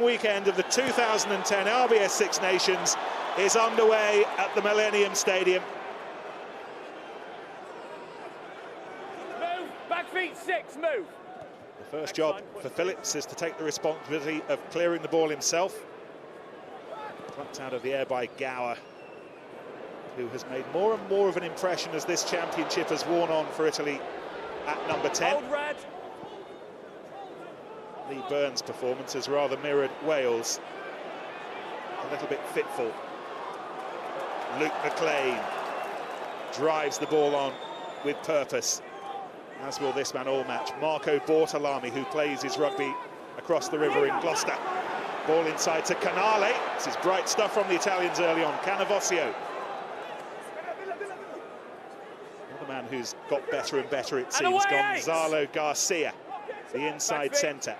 weekend of the 2010 RBS Six Nations is underway at the Millennium Stadium. Move, back feet 6, move. The first job for Phillips is to take the responsibility of clearing the ball himself. Plucked out of the air by Gower, who has made more and more of an impression as this championship has worn on for Italy at number 10. Hold red. Lee Burns' performance has rather mirrored Wales. A little bit fitful. Luke McLean drives the ball on with purpose, as will this man all match. Marco Bortolami, who plays his rugby across the river in Gloucester. Ball inside to Canale. This is bright stuff from the Italians early on. Canavosio. Another man who's got better and better, it seems. Gonzalo Garcia, the inside centre.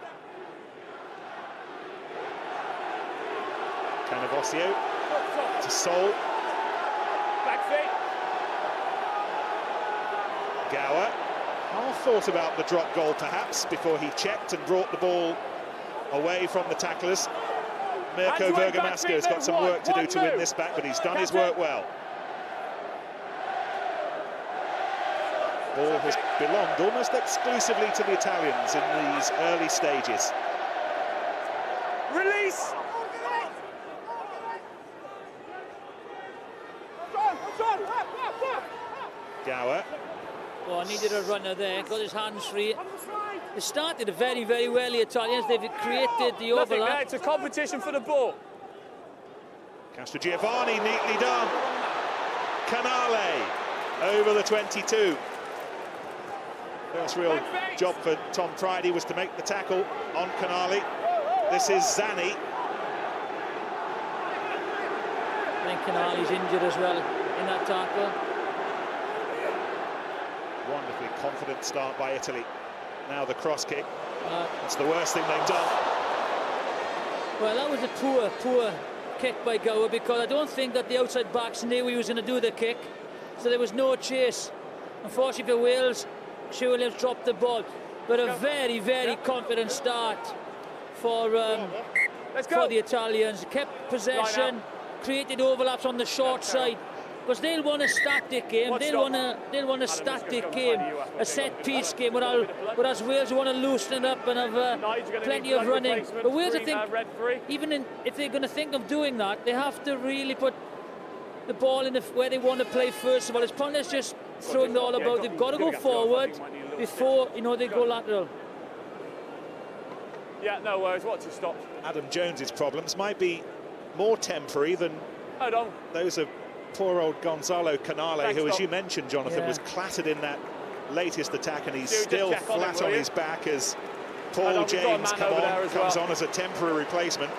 Canavosio to Sol. Back feet. Gower half thought about the drop goal perhaps before he checked and brought the ball away from the tacklers. Mirko Bergamasco's got some work to do to win this back, but he's done his work well. Ball has belonged almost exclusively to the Italians in these early stages. Release. Gower. Oh, needed a runner there, got his hands free. They started very, very well, the Italians. They've created the overlap. There, it's a competition for the ball. Castrogiovanni, neatly done. Canale over the 22. First real job for Tom Pridey was to make the tackle on Canale. This is Zani. I think Canale's injured as well in that tackle. Wonderfully confident start by Italy. Now the cross kick. It's the worst thing they've done. Well, that was a poor kick by Gower, because I don't think that the outside backs knew he was going to do the kick. So there was no chase. Unfortunately for Wales, Sue Williams dropped the ball. But a very, very confident start for the Italians. Kept possession, created overlaps on the short side. Because they'll want a static game. They'll want a static game, a set-piece game. Whereas Wales want to loosen it up and have plenty of running. But Wales, I think, even if they're going to think of doing that, they have to really put the ball in where they want to play first of all. It's pointless just throwing it all about. They've got to go forward before they go lateral. Yeah, no worries. Watch it stop. Adam Jones's problems might be more temporary than those of poor old Gonzalo Canale, who, as you mentioned, Jonathan, was clattered in that latest attack, and he's still flat on his back as Paul James comes on as a temporary replacement.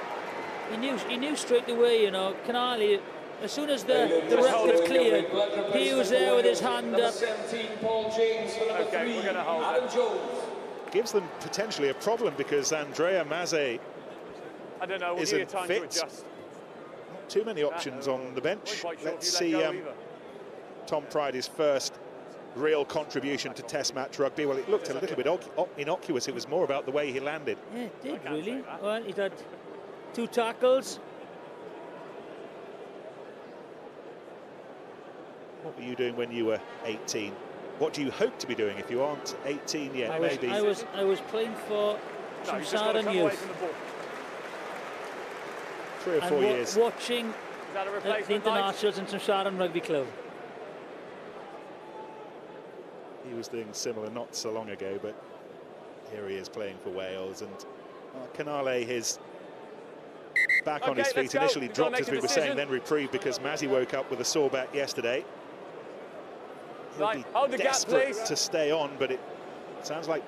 He knew straight away, Canale, as soon as the ref was cleared, he was there with his hand up. Okay, we're going to hold it. Gives them potentially a problem because Andrea Mazze isn't fit. Not too many options on the bench. Let's see Tom Pridey's first real contribution to Test match rugby. Well, it looked a little bit innocuous. It was more about the way he landed. Yeah, it did, really. Well, he had 2 tackles. What were you doing when you were 18? What do you hope to be doing if you aren't 18 yet? Maybe. I was playing for Samsaran Youth. 3 or 4 years. Watching the internationals in Samsaran Rugby Club. He was doing similar not so long ago, but here he is playing for Wales. And Canale is back on his feet. Initially dropped, as we were saying, then reprieved because Mazzi woke up with a sore back yesterday. He'll be desperate to stay on, but it sounds like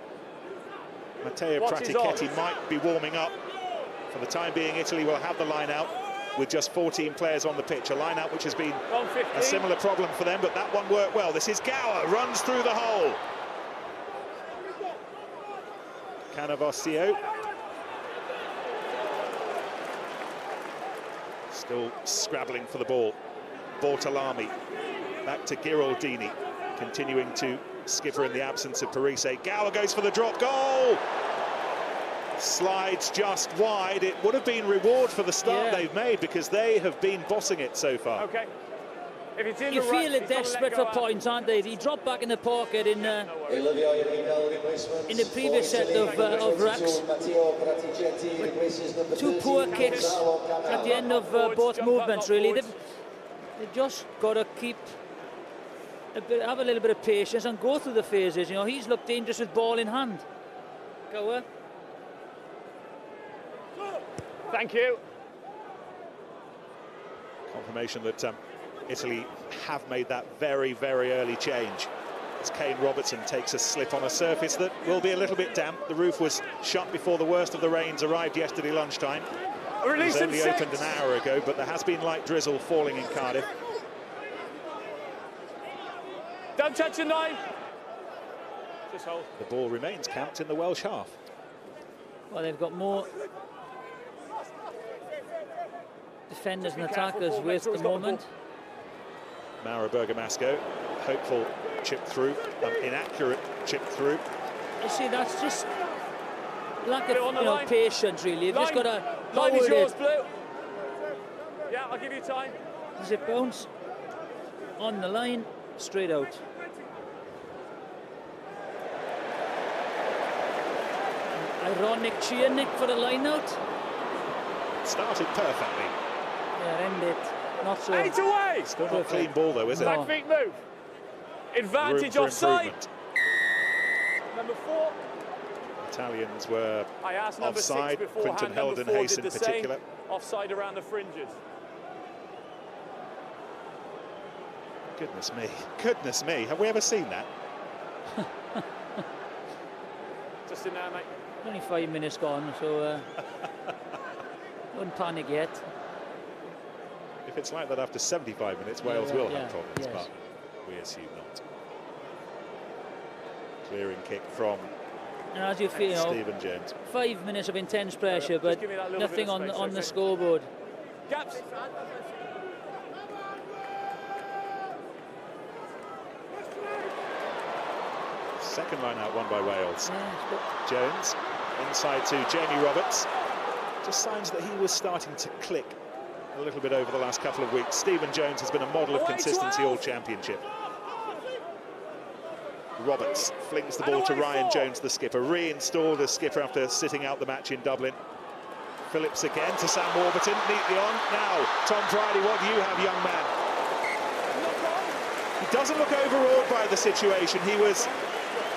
Matteo Pratichetti might be warming up. For the time being, Italy will have the line out with just 14 players on the pitch. A line out which has been a similar problem for them, but that one worked well. This is Gower, runs through the hole. Canavosio. Still scrabbling for the ball. Bortolami. Back to Giraldini. Continuing to skipper in the absence of Parise. Gower goes for the drop goal. Slides just wide. It would have been reward for the start they've made, because they have been bossing it so far. Okay. If it's in You the feel right, it desperate for points, aren't they? He dropped back in the pocket in the previous set of rucks. Two poor kicks at the end of both movements, really. They've just got to have a little bit of patience and go through the phases. You know, he's looked dangerous with ball in hand. Gower. Thank you. Confirmation that Italy have made that very, very early change, as Kane Robertson takes a slip on a surface that will be a little bit damp. The roof was shut before the worst of the rains arrived yesterday lunchtime. It was only opened an hour ago, but there has been light drizzle falling in Cardiff. Don't touch the knife. Just hold. The ball remains camped in the Welsh half. Well, they've got more defenders and attackers with the moment. Mauro Bergamasco, hopeful chip through, inaccurate chip through. You see, that's just lack of patience, really. You've just got to line hold is yours, it. Blue. Yeah, I'll give you time. Does it bounce on the line, straight out? Ironic cheer, Nick, for the line out. Started perfectly. Yeah, end it. Not so. 8 away. Still not a clean ball, though, is it? Back feet move. Advantage offside. Number 4. Italians were I asked number offside. 6 beforehand. Quinton Number 4 Helden-Hayes did in the particular. same. Offside around the fringes. Goodness me. Goodness me. Have we ever seen that? Just in there, mate. Only 5 minutes gone, so don't panic yet. If it's like that after 75 minutes, Wales will have problems, yes. but we assume not. Clearing kick from And as you feel, Stephen Jones. 5 minutes of intense pressure, but nothing on the scoreboard. Gaps. Second line out, won by Wales. Yeah, Jones inside to Jamie Roberts. Just signs that he was starting to click a little bit over the last couple of weeks. Stephen Jones has been a model of consistency all championship. Roberts flings the ball to Ryan Jones, the skipper, reinstalled as skipper after sitting out the match in Dublin. Phillips again to Sam Warburton, neatly on. Now, Tom Pridey, what do you have, young man? He doesn't look overawed by the situation. He was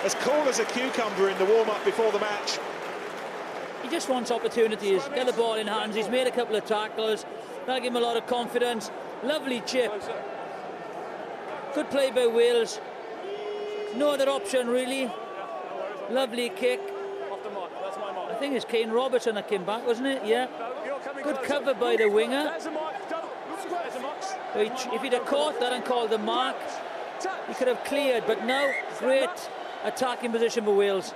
as cool as a cucumber in the warm-up before the match. he just wants opportunities, get the ball in hands. He's made a couple of tackles, that'll give him a lot of confidence. Lovely chip. Good play by Wales. No other option, really. Lovely kick. I think it's Kane Robertson that came back, wasn't it? Yeah. Good cover by the winger. If he'd have caught that and called the mark, he could have cleared, but no, great attacking position for Wales.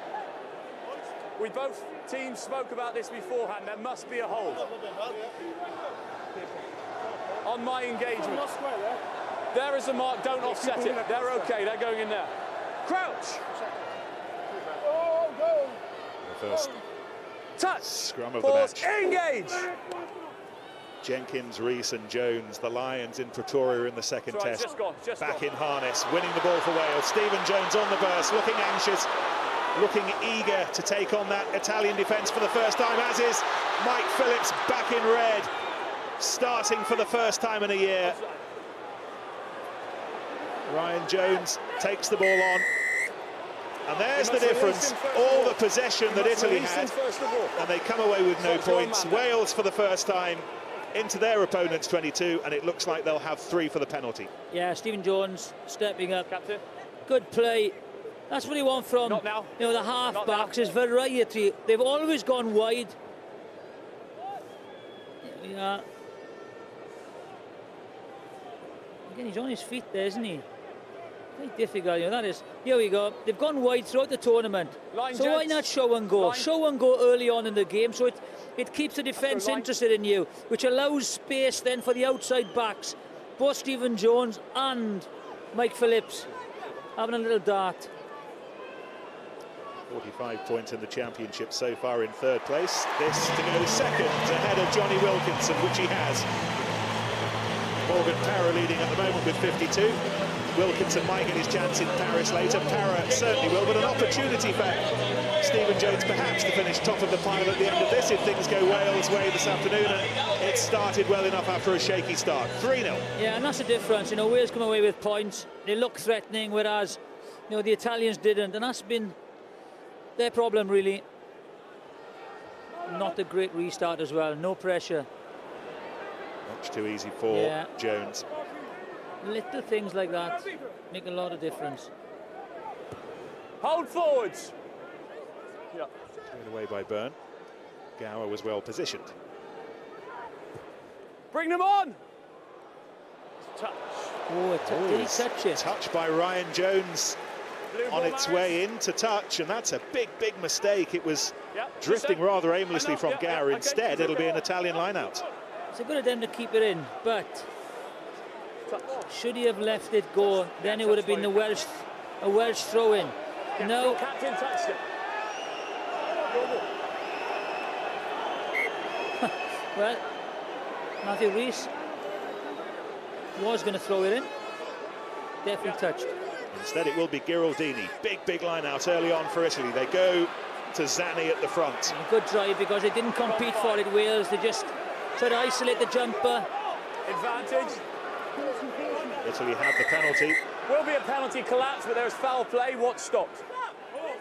We both teams spoke about this beforehand. There must be a hold. On my engagement. There is a mark, don't offset it. They're okay, they're going in there. Crouch. The first touch. Scrum of the match. Engage. Jenkins, Rees and Jones, the Lions in Pretoria in the second test. Just back in harness, winning the ball for Wales. Stephen Jones on the burst, looking anxious, looking eager to take on that Italian defence for the first time, as is Mike Phillips, back in red, starting for the first time in a year. Ryan Jones takes the ball on. And there's the difference, all the possession that Italy had, and they come away with no points. Wales for the first time into their opponent's 22, and it looks like they'll have 3 for the penalty. Yeah, Stephen Jones stepping up. Captain. Good play. That's what you want from the half-backs, is variety. They've always gone wide. Yeah. Again, he's on his feet there, isn't he? Very difficult, that is. Here we go. They've gone wide throughout the tournament. So why not show and go? Show and go early on in the game, so it keeps the defence interested in you, which allows space then for the outside backs. Both Stephen Jones and Mike Phillips having a little dart. 45 points in the championship so far, in third place. This to go second ahead of Johnny Wilkinson, which he has. Morgan Parra leading at the moment with 52. Wilkinson might get his chance in Paris later. Parra certainly will, but an opportunity for Stephen Jones perhaps to finish top of the pile at the end of this if things go Wales' way this afternoon. And it started well enough after a shaky start. 3-0. Yeah, and that's the difference. You know, Wales come away with points. They look threatening, whereas, you know, the Italians didn't, and that's been their problem, really. Not a great restart as well. No pressure. Much too easy for Jones. Little things like that make a lot of difference. Hold forwards. Yeah. Taken away by Byrne. Gower was well positioned. Bring them on. Touch. Oh, did he touch it? Touch by Ryan Jones on its way in to touch, and that's a big, big mistake. It was drifting rather aimlessly from Gower. Instead, it'll be an Italian line-out. It's a good attempt to keep it in, but should he have left it go, then it would have been a Welsh throw-in. No. Captain touched it. Well, Matthew Rees was going to throw it in. Definitely touched. Instead, it will be Giraldini. Big, big line-out early on for Italy. They go to Zani at the front. A good drive because they didn't compete for it, Wales. They just tried to isolate the jumper. Advantage. Italy had the penalty. Will be a penalty collapse, but there's foul play. What stopped?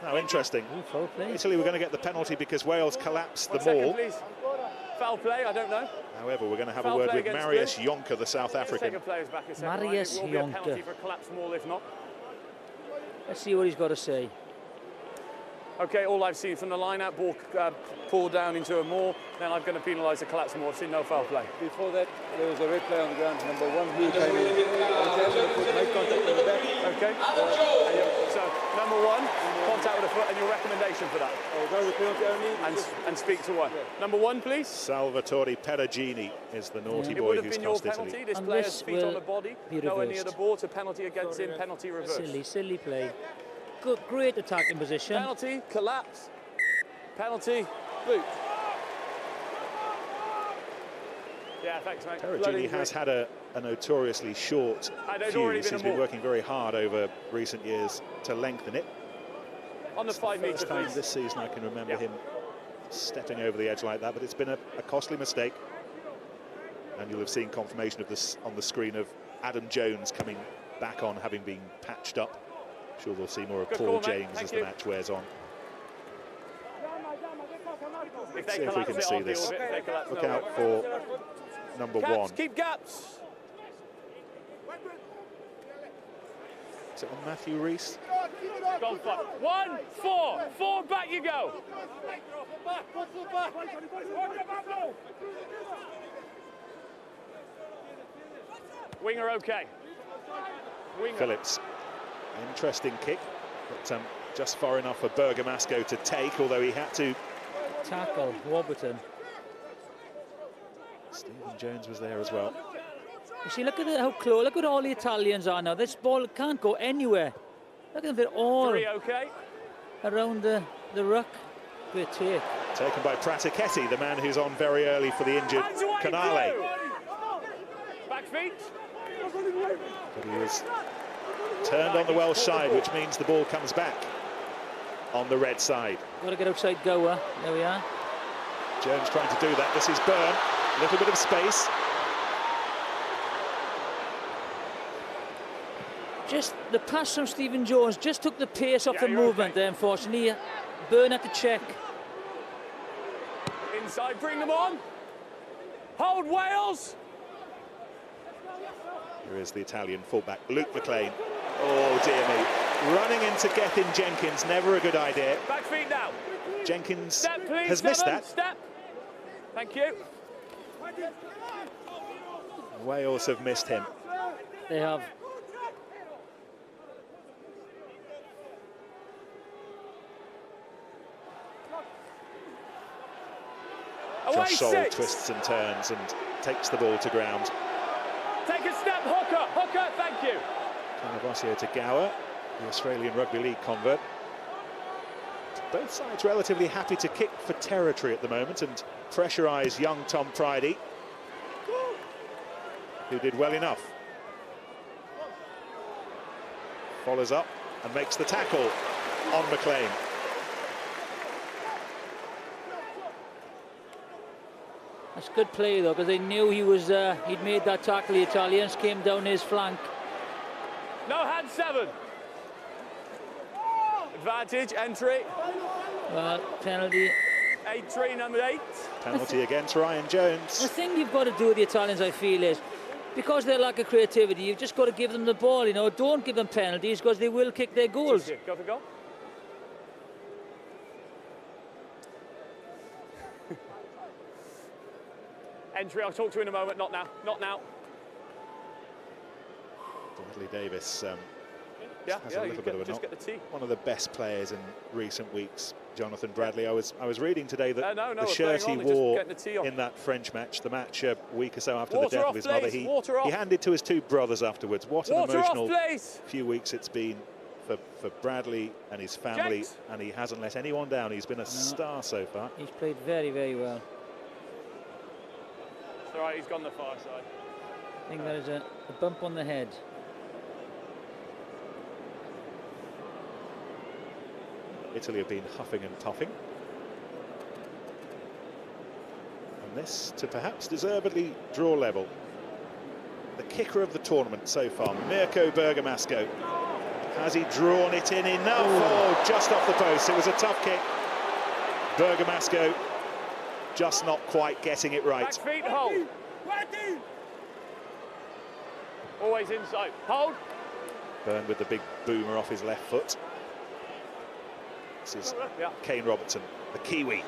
How interesting. Ooh, foul play. Italy were going to get the penalty because Wales collapsed the 1 second, ball. please. Foul play, I don't know. However, we're going to have a Foul word play with against Marius Blue. Jonker, the South African. Take a player's back a second. Marius It will be a penalty Jonker. for a collapsed maul, if not. Let's see what he's got to say. Okay, all I've seen from the line-out, ball pulled down into a maul, then I'm going to penalise the collapsed maul. I've seen no foul play. Before that, there was a red play on the ground. Number 1 blue came in. Make contact with the back. Okay. So, number 1, contact with the foot, and your recommendation for that. I'll go with penalty only. And speak to one. Number 1, please. Salvatore Perugini is the naughty It boy would have who's been your cost penalty. Italy. This And player's this feet on will the body, be nowhere near reversed. the ball. It's a penalty against him, penalty reverse. Silly play. Good, great attacking position. Penalty, collapse. Penalty, boot. Yeah, thanks, mate. Perugini has had a notoriously short fuse. He's been working very hard over recent years to lengthen it. On the 5 metre, First time please. this season I can remember him stepping over the edge like that, but it's been a costly mistake. And you'll have seen confirmation of this on the screen of Adam Jones coming back on, having been patched up. I'm sure we'll see more of Paul James as the match wears on. Let's see if we can see this. Look out for number 1. Keep gaps. Is it on Matthew Rees? Go for 1, 4. 4 back you go. Winger okay. Winger. Phillips. Interesting kick, but just far enough for Bergamasco to take, although he had to Tackle Warburton. Stephen Jones was there as well. You see, look at how close. Look at all the Italians are now. This ball can't go anywhere. Look at them, they're all 3 okay. around the ruck. Great take. Taken by Pratichetti, the man who's on very early for the injured Hands away, Canale. Back feet. But he was turned on the Welsh side, which means the ball comes back on the red side. Got to get outside Gower. There we are. Jones trying to do that. This is Byrne. A little bit of space. Just the pass from Stephen Jones just took the pace off the you're movement okay. there, unfortunately. Byrne had to check. Inside, bring them on. Hold Wales. Here is the Italian fullback, Luke McLean. Oh, dear me. Running into Gethin Jenkins, never a good idea. Back feet now. Jenkins Step, please, has missed that. Step. Thank you. Wales have missed him. They have. Josh Soul 6. twists and turns and takes the ball to ground. Take a step, Hooker, thank you. Canavasio to Gower, the Australian Rugby League convert. Both sides relatively happy to kick for territory at the moment and pressurise young Tom Pridey, who did well enough. Follows up and makes the tackle on McLean. That's good play though, because they knew he was he'd made that tackle. The Italians came down his flank. No hand 7. Advantage, entry. Well, penalty. 8-3, number 8. Penalty against Ryan Jones. The thing you've got to do with the Italians, I feel, is because they lack of creativity, you've just got to give them the ball, you know. Don't give them penalties, because they will kick their goals. Go for goal. Entry, I'll talk to you in a moment. Not now, not now. Bradley Davis has Yeah, a little bit of a just knock. get the tee. One of the best players in recent weeks, Jonathan Bradley. I was reading today that No, the we're shirt he playing on, just wore getting the tee off. in that French match, the match a week or so after Water the death off, of his mother, please. Water he off. handed to his 2 brothers afterwards. What an Water off, emotional please. few weeks it's been for Bradley and his family, James. and he hasn't let anyone down. He's been a star so far. He's played very, very well. It's all right, he's gone the far side. I think there's a bump on the head. Italy have been huffing and puffing. And this to perhaps deservedly draw level. The kicker of the tournament so far, Mirko Bergamasco. Has he drawn it in enough? Oh, just off the post. It was a tough kick. Bergamasco just not quite getting it right. Back feet, hold. Always inside. Hold. Byrne with the big boomer off his left foot. This is Kane Robertson, the Kiwi.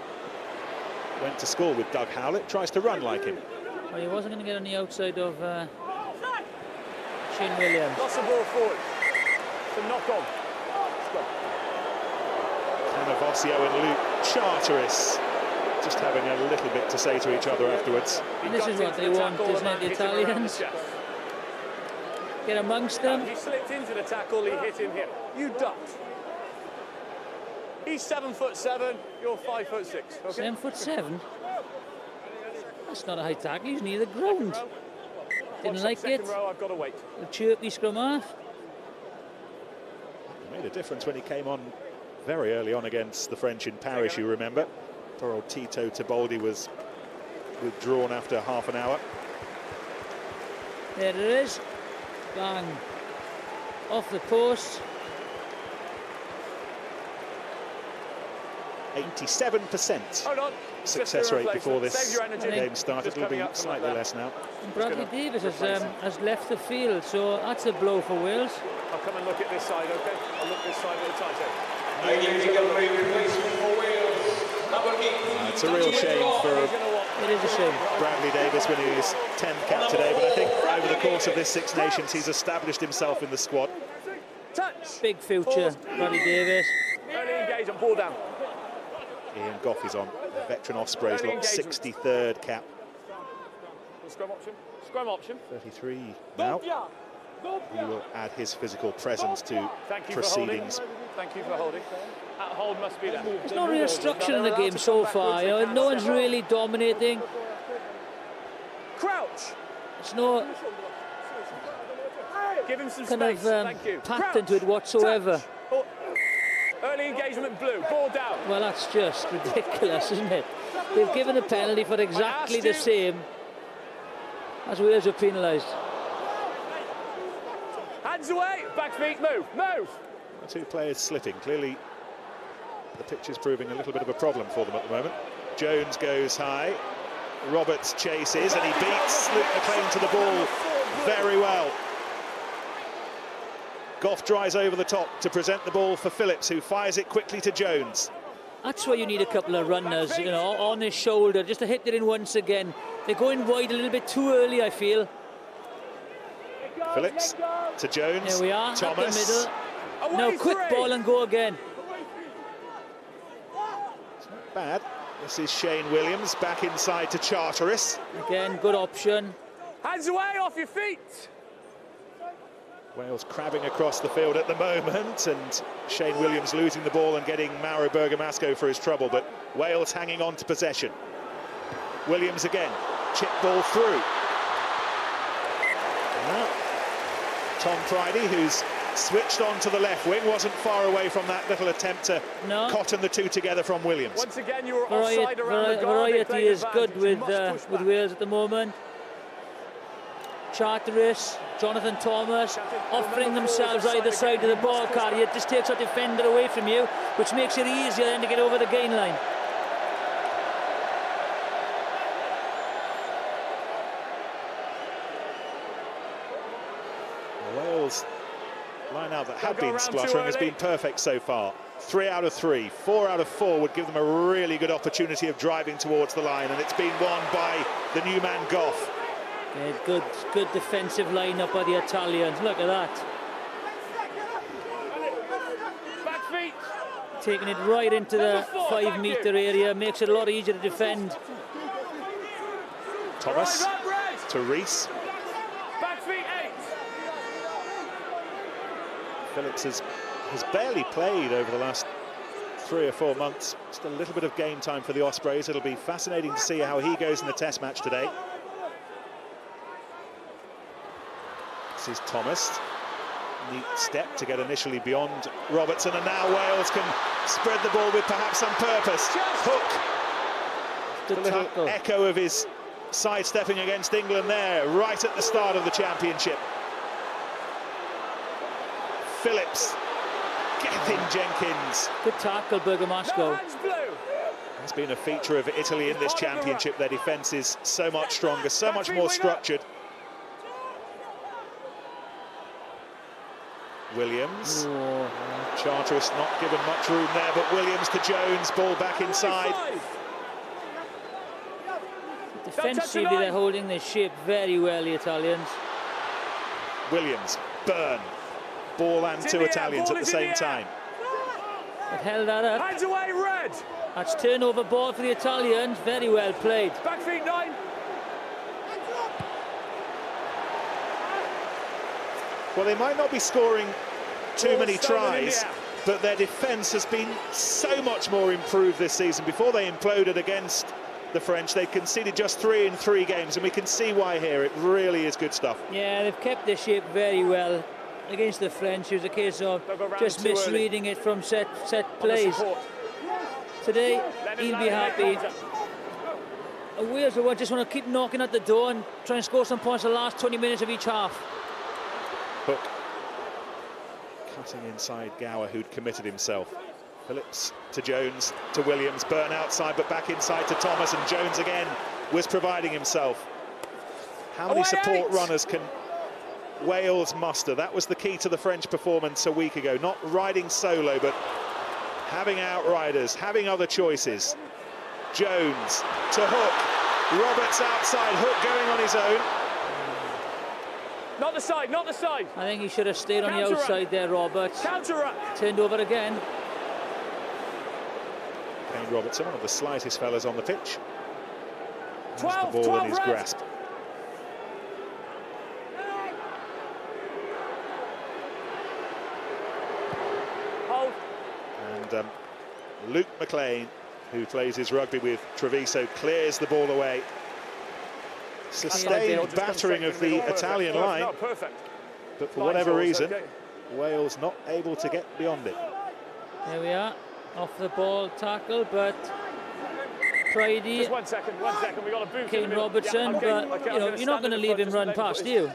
Went to school with Doug Howlett, tries to run like him. Well, he wasn't going to get on the outside of Shane Williams. Lost the ball forward. It's a knock on. Canavosio and Luke Charteris just having a little bit to say to each other afterwards. And this is what they want, isn't it, the Italians? Get amongst them. He slipped into the tackle, he hit him here. You ducked. He's 7'7", you're 5'6". Okay? 7'7". That's not a high tackle, he's near the ground. Didn't like it. Second row, I've got to wait. The chirpy scrum half. Made a difference when he came on very early on against the French in Paris, you remember. Poor old Tito Tiboldi was withdrawn after half an hour. There it is. Bang. Off the post. 87% Hold on. success rate before this Save your energy. game started. Just It'll be coming up from slightly like less now. And Bradley Davis has left the field, so that's a blow for Wales. I'll come and look at this side, okay? I'll look this side at a time. Ladies and gentlemen, replacement for Wales, number 8. It's a real shame for It is a shame. Bradley Davis winning his 10th cap today, but I think over the course of this Six Nations he's established himself in the squad. Touch. Big future, Bradley Davis. Early engage and ball down. Ian Goff is on the veteran Ospreys lot, 63rd cap. Scrum option. Scrum option. 33 now. He will add his physical presence to Thank you proceedings. for holding. Thank you for holding. That hold must be there. There's no real structure in the game so far. You know, no one's really dominating. Crouch. It's no Give him some kind space. of Thank you. pattern to it whatsoever. Touch. Oh. Early engagement blue. Ball down. Well, that's just ridiculous, isn't it? They've given a penalty for exactly the same as Wales are penalised. Hands away. Back feet. Move. Move. 2 players slipping. Clearly, the pitch is proving a little bit of a problem for them at the moment. Jones goes high. Roberts chases and he beats Luke McLean to the ball very well. Goff drives over the top to present the ball for Phillips, who fires it quickly to Jones. That's why you need a couple of runners, you know, on his shoulder, just to hit it in once again. They're going wide a little bit too early, I feel. Phillips to Jones. There we are, Thomas. up the middle. Now quick ball and go again. It's not bad. This is Shane Williams back inside to Charteris. Again, good option. Hands away. Off your feet. Wales crabbing across the field at the moment, and Shane Williams losing the ball and getting Mauro Bergamasco for his trouble, but Wales hanging on to possession. Williams again, chip ball through. Now, Tom Pridey, who's switched on to the left wing, wasn't far away from that little attempt to cotton the two together from Williams. Once again, you were offside around the goal. Variety is good with Wales at the moment. Charteris, Jonathan Thomas offering themselves either side of the ball carrier. It just takes a defender away from you, which makes it easier then to get over the gain line. Wales line out that had been spluttering has been perfect so far. 3 out of 3, 4 out of 4 would give them a really good opportunity of driving towards the line, and it's been won by the new man Goff. Yeah, good defensive lineup by the Italians. Look at that. Back feet. Taking it right into the 5-metre area, makes it a lot easier to defend. Thomas to Rees. Back feet 8. Phillips has barely played over the last 3 or 4 months. Just a little bit of game time for the Ospreys. It'll be fascinating to see how he goes in the Test match today. This is Thomas. Neat step to get initially beyond Robertson, and now Wales can spread the ball with perhaps some purpose. Hook. A little echo of his sidestepping against England there, right at the start of the championship. Phillips. Gethin Jenkins. Good tackle, Bergamasco. That's been a feature of Italy in this championship. Their defence is so much stronger, so much more structured. Williams. Charteris not given much room there, but Williams to Jones, ball back inside. Defensively, they're holding their shape very well, the Italians. Williams, Byrne, ball and two Italians at the same time. They've held that up. Hands away, red. That's turnover ball for the Italians, very well played. Back feet 9. Well, they might not be scoring too many tries, but their defence has been so much more improved this season. Before they imploded against the French, they conceded just 3 in 3 games, and we can see why here. It really is good stuff. Yeah, they've kept their shape very well against the French. It was a case of just misreading it from set plays. Today, he'll be happy. Wales just want to keep knocking at the door and try and score some points the last 20 minutes of each half. Hook cutting inside Gower, who'd committed himself. Phillips to Jones, to Williams, Byrne outside but back inside to Thomas, and Jones again was providing himself. How many support runners can Wales muster? That was the key to the French performance a week ago. Not riding solo, but having outriders, having other choices. Jones to Hook, Roberts outside, Hook going on his own. Not the side, not the side. I think he should have stayed on the outside there, Roberts. Turned over again. Kane Robertson, one of the slightest fellas on the pitch. Has the ball in his grasp. Hold. And Luke McLean, who plays his rugby with Treviso, clears the ball away. Sustained battering of the Italian line, but for whatever reason, Wales not able to get beyond it. There we are, off the ball tackle, but Pridey, just one second, we got a boost. Kane Robertson, but you know, you're not going to leave him run past you.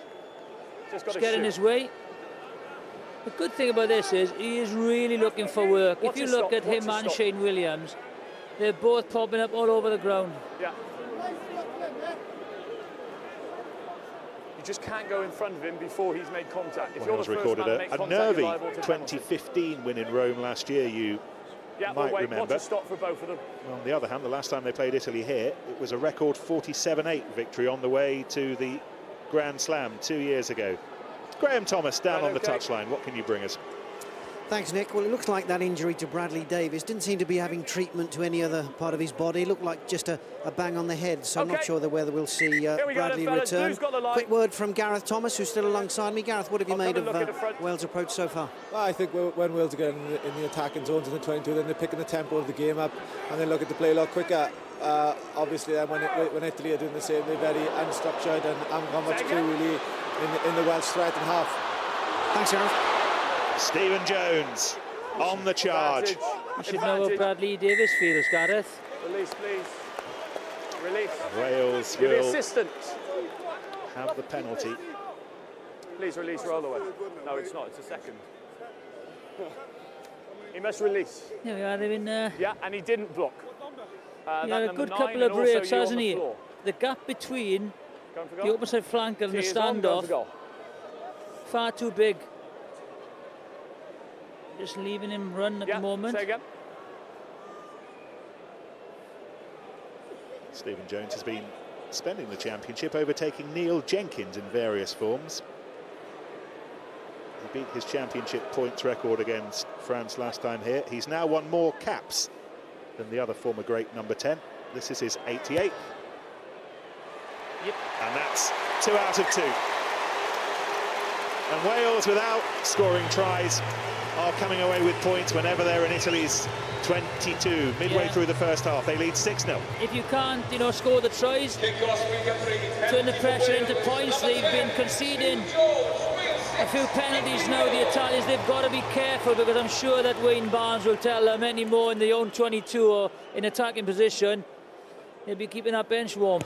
Just get in his way. The good thing about this is he is really looking for work. If you look at him and Shane Williams, they're both popping up all over the ground. Yeah. You just can't go in front of him before he's made contact. If you're the first man to make contact, nervy you're liable to 2015 win in Rome last year, you might remember. What's a stop for both of them? On the other hand, the last time they played Italy here, it was a record 47-8 victory on the way to the Grand Slam 2 years ago. Graham Thomas down on the touchline. What can you bring us? Thanks, Nick. Well, it looks like that injury to Bradley Davies didn't seem to be having treatment to any other part of his body. It looked like just a bang on the head, so I'm not sure whether we'll see Bradley return. Quick word from Gareth Thomas, who's still alongside me. Gareth, what have you made of Wales' approach so far? Well, I think when Wales are getting in the attacking zones in the 22, then they're picking the tempo of the game up and they look at the play a lot quicker. Obviously, when Italy are doing the same, they're very unstructured and haven't got much clue really in the Welsh threat and half. Thanks, Gareth. Stephen Jones on the charge. You should know how Bradley Davies feels, Gareth. Release, please. Release. Wales Give the will assistant. have the penalty. Please release, roll away. No, it's not. It's a second. He must release. There we are. They're in. Yeah, and he didn't block. He had a good couple of breaks, hasn't he? The gap between the open side flank and the standoff, far too big. Just leaving him run at the moment. Say again. Stephen Jones has been spending the championship overtaking Neil Jenkins in various forms. He beat his championship points record against France last time here. He's now won more caps than the other former great number 10. This is his 88th. Yep. And that's 2 out of 2. And Wales, without scoring tries, are coming away with points whenever they're in Italy's 22. Midway through the first half, they lead 6-0. If you can't, score the tries, turn the pressure into points. They've been conceding a few penalties now, the Italians. They've got to be careful, because I'm sure that Wayne Barnes will tell them any more in their own 22 or in attacking position. They'll be keeping that bench warm.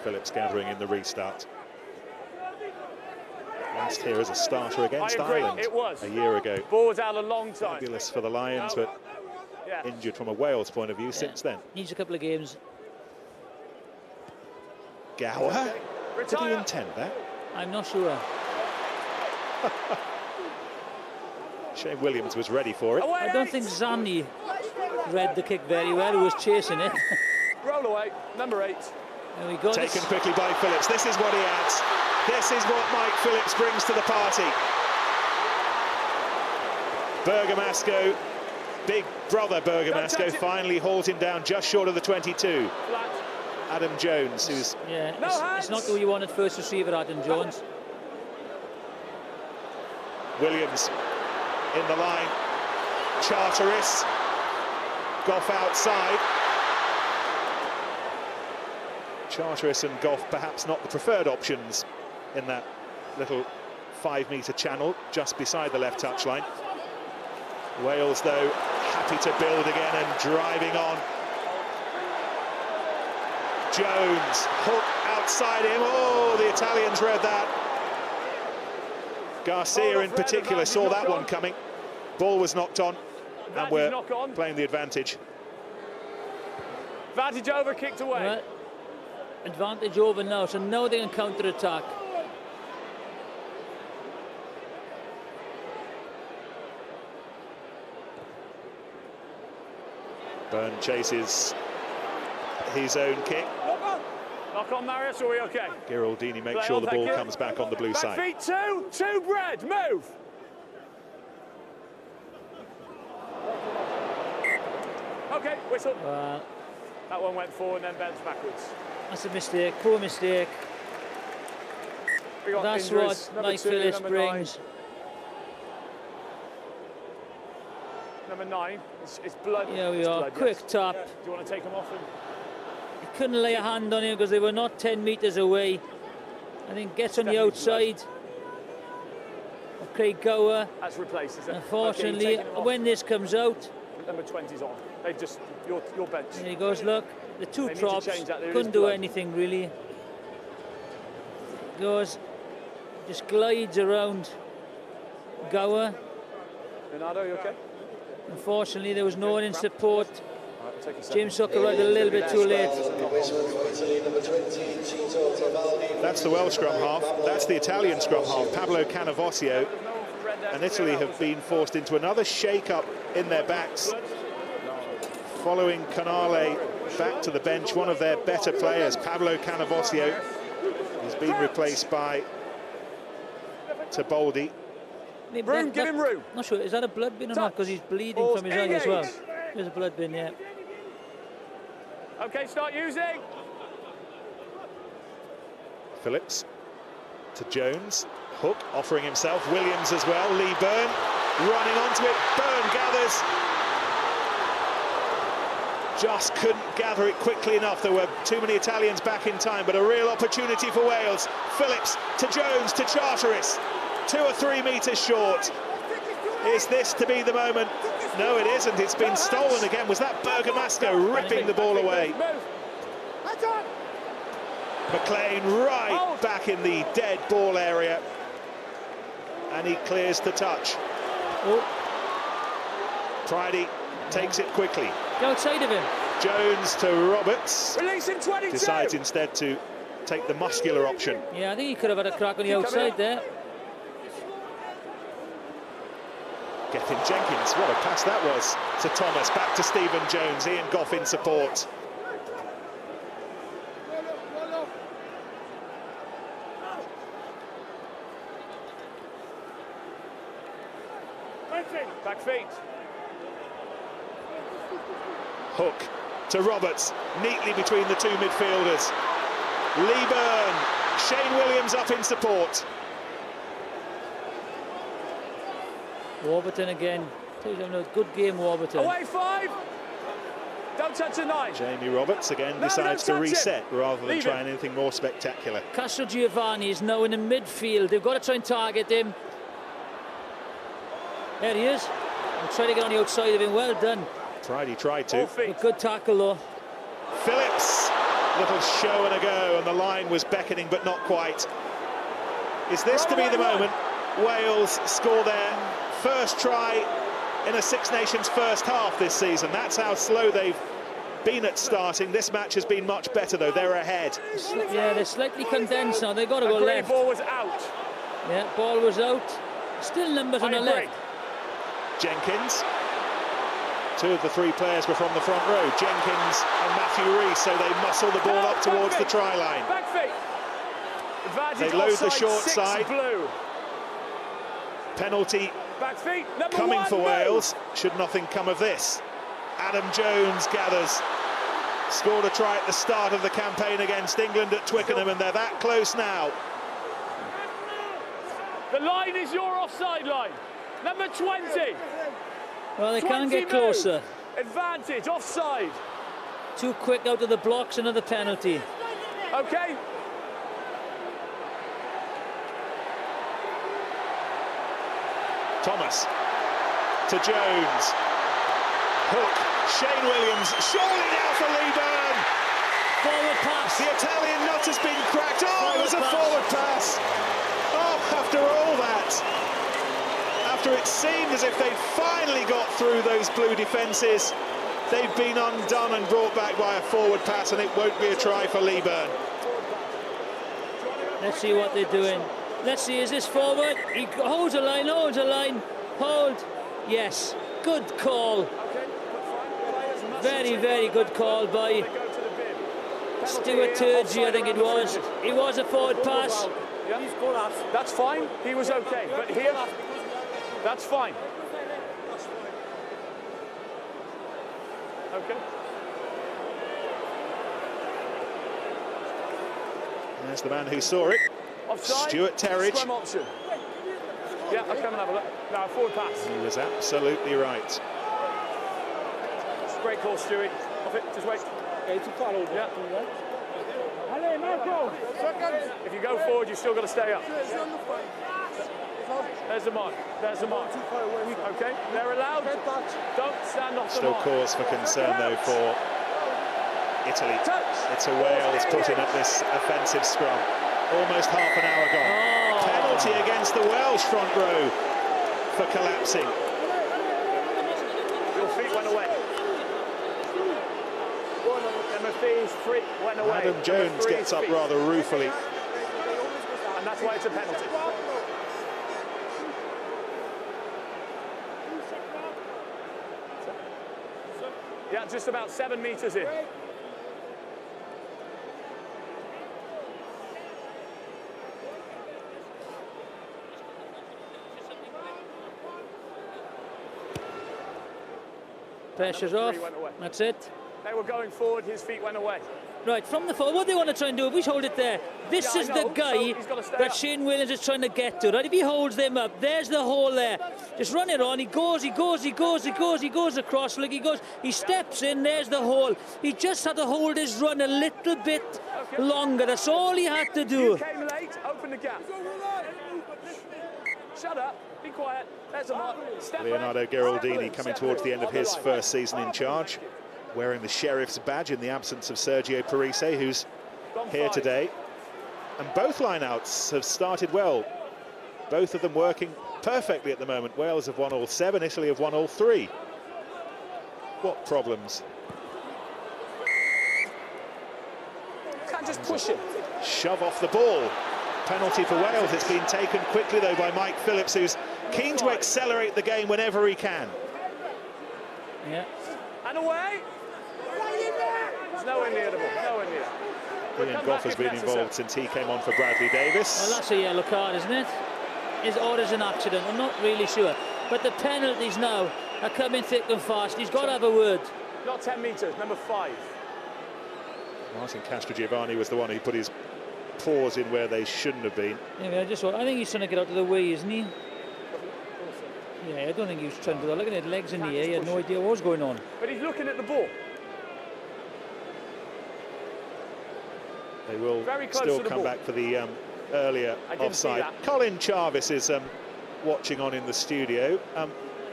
Phillips gathering in the restart. Last here as a starter against Ireland a year ago. Ball was out a long time. Fabulous for the Lions, but injured from a Wales point of view since then. Needs a couple of games. Gower? Did he intend that? I'm not sure. Shane Williams was ready for it. I don't think Zanni read the kick very well, who was chasing it. Roll away, number 8. There we go. Taken quickly by Phillips. This is what he adds. This is what Mike Phillips brings to the party. Bergamasco, big brother Bergamasco, finally hauls him down just short of the 22. Adam Jones, who's... Yeah, it's not who you wanted first receiver, Adam Jones. Williams in the line. Charteris. Goff outside. Charteris and Goff perhaps not the preferred options in that little 5-metre channel just beside the left touchline. Wales, though, happy to build again and driving on. Jones, hook outside him. Oh, the Italians read that. Garcia in particular saw that one coming. Ball was knocked on, and we're playing the advantage. Advantage over, kicked away. Right. Advantage over now, so now they can counter-attack. Byrne chases his own kick. Knock on, Marius, are we okay? Giraldini makes sure the ball comes back on the blue side. Back feet, two, Brad, move! Okay, whistle. That one went forward and then bends backwards. That's a mistake, poor mistake. That's what Mike Phillips brings. Number 9, it's blood. Here we are, quick tap. Yeah. Do you want to take him off him? He couldn't lay a hand on him because they were not 10 metres away. I think gets on the outside of Craig Gower. That's replaced, is it? Unfortunately, when this comes out, number 20's on. They just your bench. There he goes. Look, the two props couldn't do anything really. Goes, just glides around Gower. Leonardo, you okay? Unfortunately, there was no one in support. James Sucker arrived a little bit too late. That's the Welsh scrum half. That's the Italian scrum half, Pablo Canavosio. And Italy have been forced into another shake-up in their backs. Following Canale back to the bench, one of their better players, Pablo Canavosio, He's been replaced by Taboldi. Room, give him room. Not sure, is that a blood bin or not? Because he's bleeding from his eye as well. There's a blood bin, yeah. Okay, start using. Phillips to Jones. Hook offering himself. Williams as well. Lee Byrne running onto it. Byrne gathers. Just couldn't gather it quickly enough. There were too many Italians back in time, but a real opportunity for Wales. Phillips to Jones to Charteris. 2 or 3 metres short. Is this to be the moment? No, it isn't. It's been stolen again. Was that Bergamasco ripping the ball away? McLean right back in the dead ball area. And he clears the touch. Pridey takes it quickly. Go outside of him. Jones to Roberts. Release in 22. Decides instead to take the muscular option. Yeah, I think he could have had a crack on the outside there. Gethin Jenkins, what a pass that was to Thomas. Back to Stephen Jones. Ian Goff in support. Back feet. Hook to Roberts, neatly between the 2 midfielders. Lee Byrne, Shane Williams up in support. Warburton again. Good game, Warburton. Away 5. Don't touch the 9. Jamie Roberts again decides to reset rather than trying anything more spectacular. Castrogiovanni is now in the midfield. They've got to try and target him. There he is. They'll try to get on the outside of him. Well done. He tried to. A good tackle though. Phillips, little show and a go, and the line was beckoning but not quite. Is this to be the moment? Wales score their first try in a Six Nations first half this season. That's how slow they've been at starting. This match has been much better though. They're ahead. Yeah, they're slightly condensed now. They've got to go left. Ball was out. Yeah, ball was out. Still numbers on the left. Jenkins. 2 of the 3 players were from the front row. Jenkins and Matthew Rees, so they muscle the ball up towards the try line. Back feet. They load the short side. Blue. Penalty back feet. Coming for Wales, should nothing come of this. Adam Jones gathers. Scored a try at the start of the campaign against England at Twickenham, and they're that close now. The line is your offside line. Number 20. Well, they can get closer. Advantage, offside. Too quick out of the blocks, another penalty. Okay. Thomas to Jones. Hook, Shane Williams, surely now for Lee Byrne. Forward pass. The Italian nut has been cracked. Oh, it was a forward pass. Oh, after all that. After it seemed as if they'd finally got through those blue defences, they've been undone and brought back by a forward pass, and it won't be a try for Lee Byrne. Let's see what they're doing. Let's see, is this forward? He holds a line, hold. Yes, good call. Very, very good call by Stuart Turgey, I think it was. It was a forward pass. That's fine, he was okay, but here, that's fine. Okay. There's the man who saw it. Offside. Stuart Terridge. Scrum option. Yeah, I'll come and have a look. No, forward pass. He was absolutely right. Great call, Stuart. Off it, just wait. Yeah. If you go forward, you've still got to stay up. There's the mark. There's the mark. Okay, they're allowed. Don't stand off the Still mark. cause for concern, though, for Italy. It's a Wales putting up this offensive scrum. Almost half an hour gone. Oh. Penalty against the Welsh front row for collapsing. Your feet went away. MFB's feet went away. Adam Jones gets up rather ruefully. And that's why it's a penalty. Yeah, just about 7 metres in. Pressure's off. That's it. They were going forward, his feet went away. Right, from the forward, what they want to try and do, if we hold it there, this is the guy that Shane Williams is trying to get to, right? If he holds them up, there's the hole there. Just run it on, he goes across, like he goes, he steps in, there's the hole. He just had to hold his run a little bit longer, that's all he had to do. You came late, open the gap. Shut up, be quiet, there's a mark. Leonardo Gheraldini coming towards the end of his first season in charge, wearing the Sheriff's badge in the absence of Sergio Parise, who's here today. And both lineouts have started well. Both of them working perfectly at the moment. Wales have won all 7, Italy have won all 3. What problems? Can't just push it. Shove off the ball. Penalty for Wales. It's been taken quickly, though, by Mike Phillips, who's keen to accelerate the game whenever he can. Yeah. And away. It's nowhere near the ball, nowhere near. Ian Goff has been involved since he came on for Bradley Davis. Well, that's a yellow card, isn't it? Or is an accident? I'm not really sure. But the penalties now are coming thick and fast. He's got to have a word. Not 10 metres, number 5. Martin Castrogiovanni was the one who put his paws in where they shouldn't have been. Yeah, I think he's trying to get out of the way, isn't he? Yeah, I don't think he was trying to do that. Look at his legs in the air, he had no idea what was going on. But he's looking at the ball. They will still come back for the earlier offside. Colin Jarvis is watching on in the studio.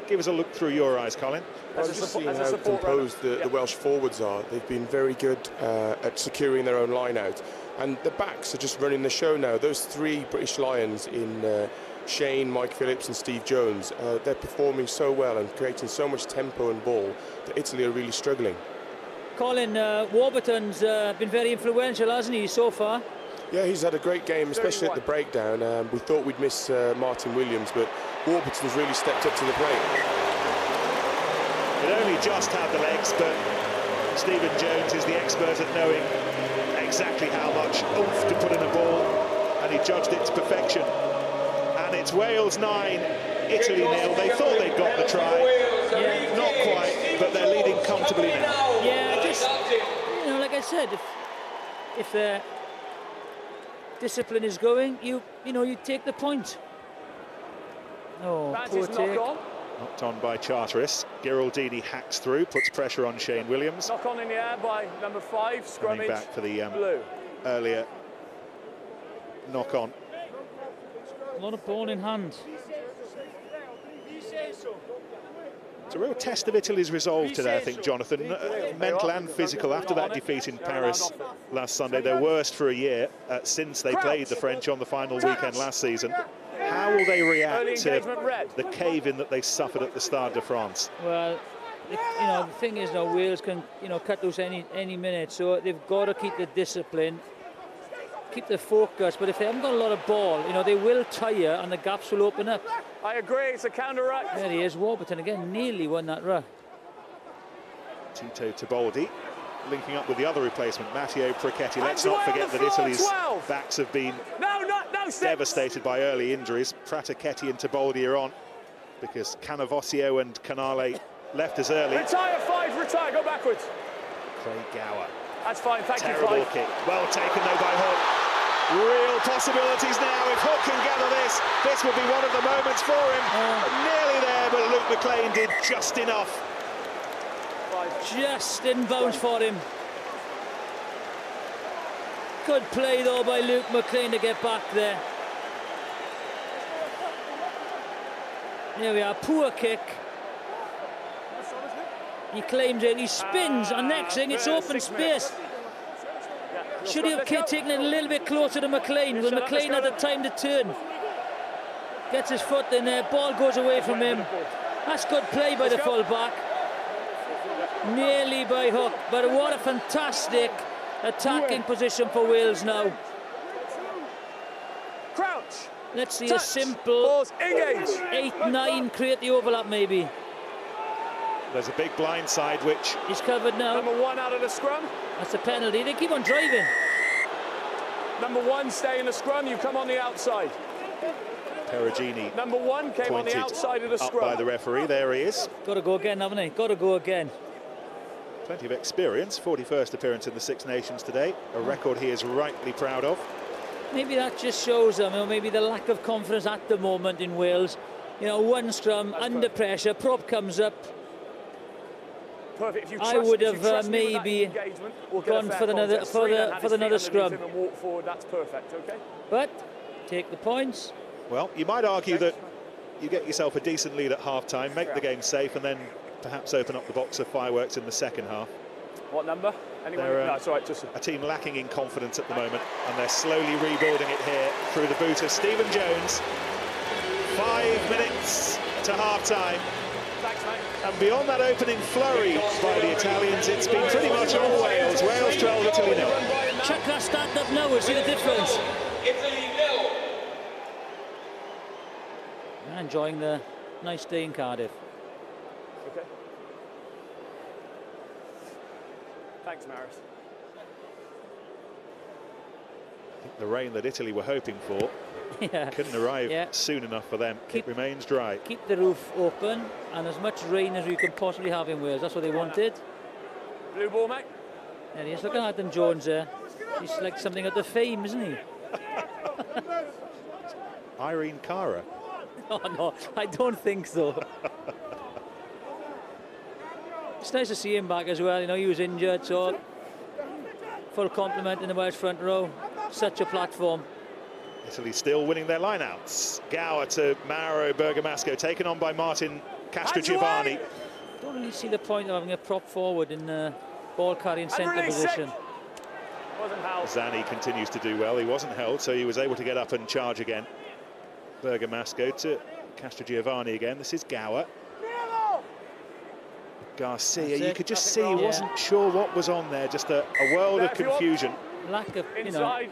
Give us a look through your eyes, Colin. Well, just seeing how composed the Welsh forwards are. They've been very good at securing their own line out. And the backs are just running the show now. Those 3 British Lions in Shane, Mike Phillips and Steve Jones, they're performing so well and creating so much tempo and ball that Italy are really struggling. Colin, Warburton's been very influential, hasn't he, so far? Yeah, he's had a great game, especially at the breakdown. We thought we'd miss Martin Williams, but Warburton's really stepped up to the plate. It only just had the legs, but Stephen Jones is the expert at knowing exactly how much oomph to put in a ball, and he judged it to perfection. And it's Wales 9, Italy 0. They thought they'd got the try. Yeah. Not quite, but they're leading comfortably now. Yeah, just, you know, like I said, if the discipline is going, you take the point. Oh, poor take. Knocked on by Charteris. Gheraldini hacks through, puts pressure on Shane Williams. Knock on in the air by number 5, scrummage. Coming back for the blue. Earlier knock on. A lot of ball in hand. It's a real test of Italy's resolve today, I think, Jonathan. Mental and physical after that defeat in Paris last Sunday. Their worst for a year since they played the French on the final weekend last season. How will they react to the cave-in that they suffered at the Stade de France? Well, the thing is now Wales can, cut loose any minute, so they've got to keep the discipline, keep the focus. But if they haven't got a lot of ball, they will tire and the gaps will open up. I agree, it's a counter-ruck. There he is, Warburton again, nearly won that ruck. Tito Tiboldi linking up with the other replacement, Matteo Pricchetti. Let's not forget that Italy's backs have been devastated by early injuries. Pratichetti and Tiboldi are on because Canavosio and Canale left us early. Retire 5, retire, go backwards. Craig Gower. That's fine, thank you, Terrible kick. Well taken though by Hook. Real possibilities now. If Hook can gather this will be one of the moments for him. Nearly there, but Luke McLean did just enough. Just in bounds for him. Good play though by Luke McLean to get back there. There we are, poor kick. He claims it, he spins, and next thing it's open space. Should he have taken it a little bit closer to McLean, because McLean had the time to turn. Gets his foot in there, ball goes away from him. That's good play by the full-back. Nearly by Hook, but what a fantastic attacking position for Wales now. Crouch. Let's see a simple 8-9 create the overlap maybe. There's a big blind side which he's covered now. Number 1 out of the scrum. That's the penalty. They keep on driving. Number 1 stay in the scrum. You come on the outside. Perugini Number 1 came on the outside of the scrum. Up by the referee, there he is. Got to go again, haven't he? Got to go again. Plenty of experience, 41st appearance in the Six Nations today, a record he is rightly proud of. Maybe that just shows them, you know, maybe the lack of confidence at the moment in Wales. You know, one scrum, under pressure, prop comes up. Perfect. If you I would have maybe gone for another scrum. And walk forward, that's perfect, okay? But take the points. Well, you might argue that you get yourself a decent lead at half-time, make the game safe, and then perhaps open up the box of fireworks in the second half. What number? Anyone? No, it's all right. Just a team lacking in confidence at the moment, and they're slowly rebuilding it here through the boot of Stephen Jones. 5 minutes to half-time. Thanks, mate. And beyond that opening flurry by the Italians, it's been pretty much all Wales. Wales 12, Italy 0. Check that stat up now, we'll see the difference. Italy 0. Enjoying the nice day in Cardiff. Okay. Thanks, Maris. I think the rain that Italy were hoping for couldn't arrive soon enough for them. It remains dry. Keep the roof open and as much rain as we can possibly have in Wales. That's what they wanted. Blue ball, mate. There he is. Look at Adam Jones there. He's like something at the Fame, isn't he? Irene Cara. Oh, no, I don't think so. It's nice to see him back as well. You know, he was injured, so full compliment in the Welsh front row. Such a platform. Italy still winning their lineouts. Gower to Mauro Bergamasco, taken on by Martin Castrogiovanni. Don't really see the point of having a prop forward in the ball carrying centre position. Zani continues to do well. He wasn't held, so he was able to get up and charge again. Bergamasco to Castrogiovanni again. This is Gower. Garcia, you could just see he wasn't sure what was on there. Just a world of confusion. Lack of, you know,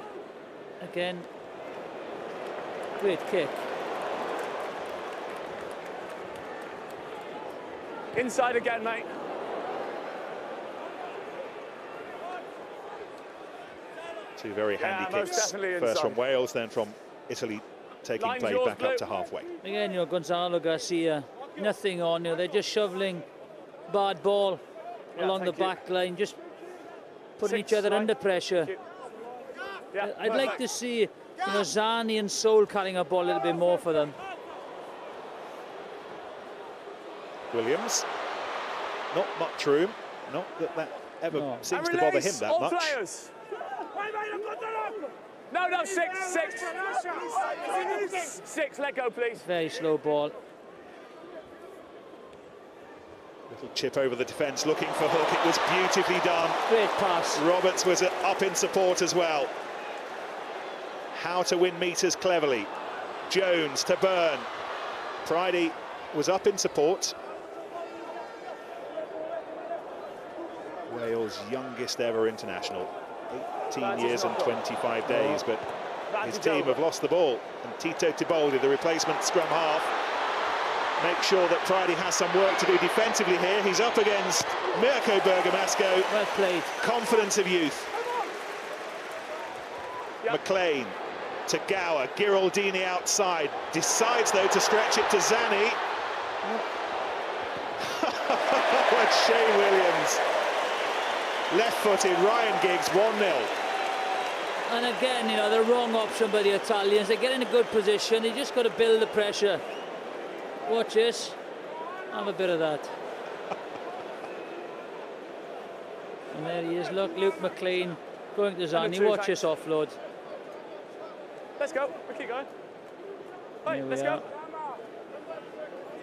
again, great kick. Inside again, mate. Two very handy kicks. First from Wales, then from Italy, taking play back up to halfway. Again, you know, Gonzalo Garcia, nothing on. You know, they're just shoveling bad ball along the back line, just putting each other under pressure. I'd like to see, you know, Zani and Soul carrying a ball a little bit more for them. Williams, not much room. Not that ever seems to bother him that much. Players. No, 6. 6, let go, please. Very slow ball. Little chip over the defence, looking for Hook. It was beautifully done. Great pass. Roberts was up in support as well. How to win metres cleverly. Jones to Byrne. Pridey was up in support. Wales' youngest ever international. 18 years and 25 days, but his team have lost the ball. And Tito Tiboldi, the replacement scrum half, make sure that Pridey has some work to do defensively here. He's up against Mirko Bergamasco. Well played. Confidence of youth. McLean to Gower. Giraldini outside. Decides, though, to stretch it to Zani. But Shane Williams. Left-footed, Ryan Giggs, 1-0. And again, you know, the wrong option by the Italians. They get in a good position. They just got to build the pressure. Watch this. Have a bit of that. And there he is. Look, Luke McLean going to Zani. Watch this offload. Let's go. We'll keep going. Right, let's go.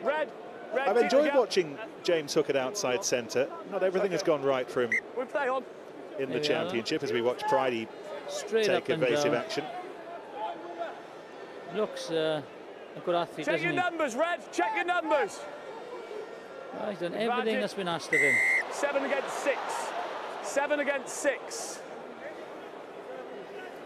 Red. I've enjoyed watching James Hook at outside centre. Not everything has gone right for him in the championship as we watch Pridey take evasive action. Looks a good athlete, Check your numbers, Red. Check your numbers. Well, he's done everything that's been asked of him. 7 against 6. 7 against 6.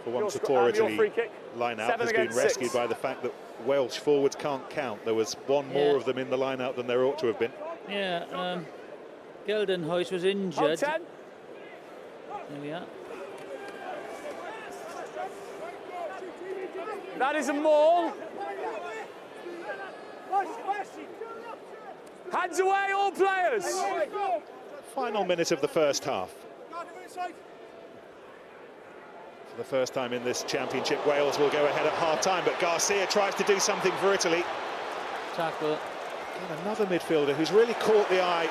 For once, the poor Italy line-out has been rescued by the fact that Welsh forwards can't count. There was one more of them in the line-out than there ought to have been. Yeah, Geldenhuis was injured. There we are. That is a maul. Hands away, all players. Final minute of the first half. For the first time in this championship, Wales will go ahead at half-time, but Garcia tries to do something for Italy. Tackle. And another midfielder who's really caught the eye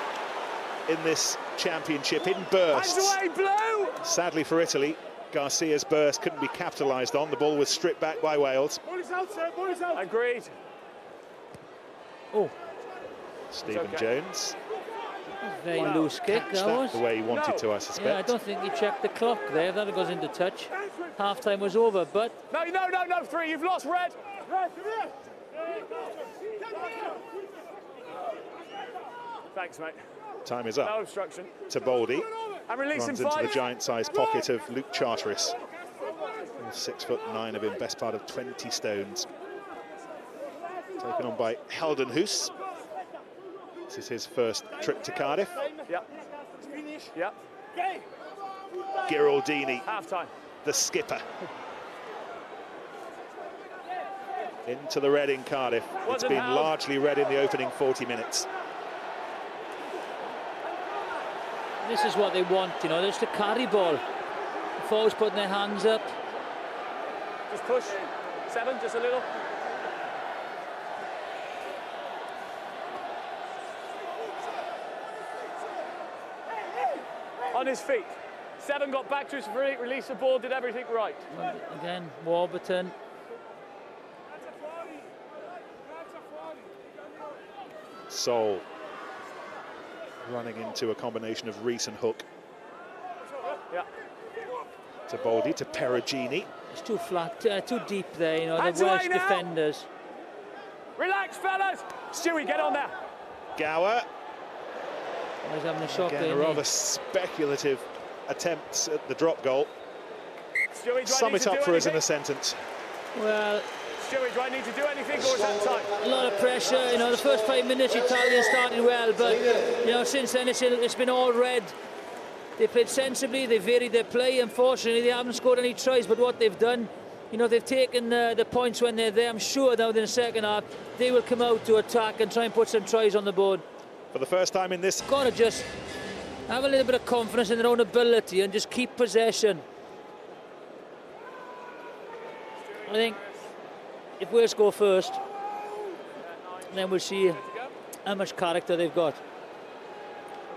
in this championship in bursts. Hands away, Blue! Sadly for Italy, Garcia's burst couldn't be capitalised on. The ball was stripped back by Wales. Ball is out, sir. Ball is out. Agreed. Oh. Stephen Jones. Very loose kick, that was. The way he wanted to, I suspect. Yeah, I don't think he checked the clock there. That goes into touch. Half-time was over, but... No, 3. You've lost red. Thanks, mate. Time is up. No obstruction. Taboldi I'm releasing runs into 5. the giant-sized pocket of Luke Charteris. 6'9" of him, best part of 20 stones. Taken on by Heldenhuis. This is his first trip to Cardiff. Yep. Giraldini, Half-time. the skipper. Into the red in Cardiff. It's been largely red in the opening 40 minutes. This is what they want, you know, just a carry ball. The forwards putting their hands up. Just push. 7, just a little. On his feet. 7 got back to his feet, released the ball, did everything right. Again, Warburton. Sol running into a combination of Rees and Hook. Yeah. Taboldi to Perugini. It's too flat, too deep there, you know, Hands the away Welsh now. defenders. Relax, fellas. Stewie, get on there. Gower. He's having a shot Again, there. a rather speculative attempts at the drop goal. Stewie, Sum it up for us in a sentence. Well, Stewie, do I need to do anything, or is that time? a lot of pressure, you know, the first 5 minutes Italians started well, but, you know, since then it's been all red. They played sensibly, they varied their play. Unfortunately, they haven't scored any tries, but what they've done, you know, they've taken the points when they're there. I'm sure now in the second half, they will come out to attack and try and put some tries on the board. For the first time in this... Got to just have a little bit of confidence in their own ability and just keep possession. I think if Wales go first, then we'll see how much character they've got.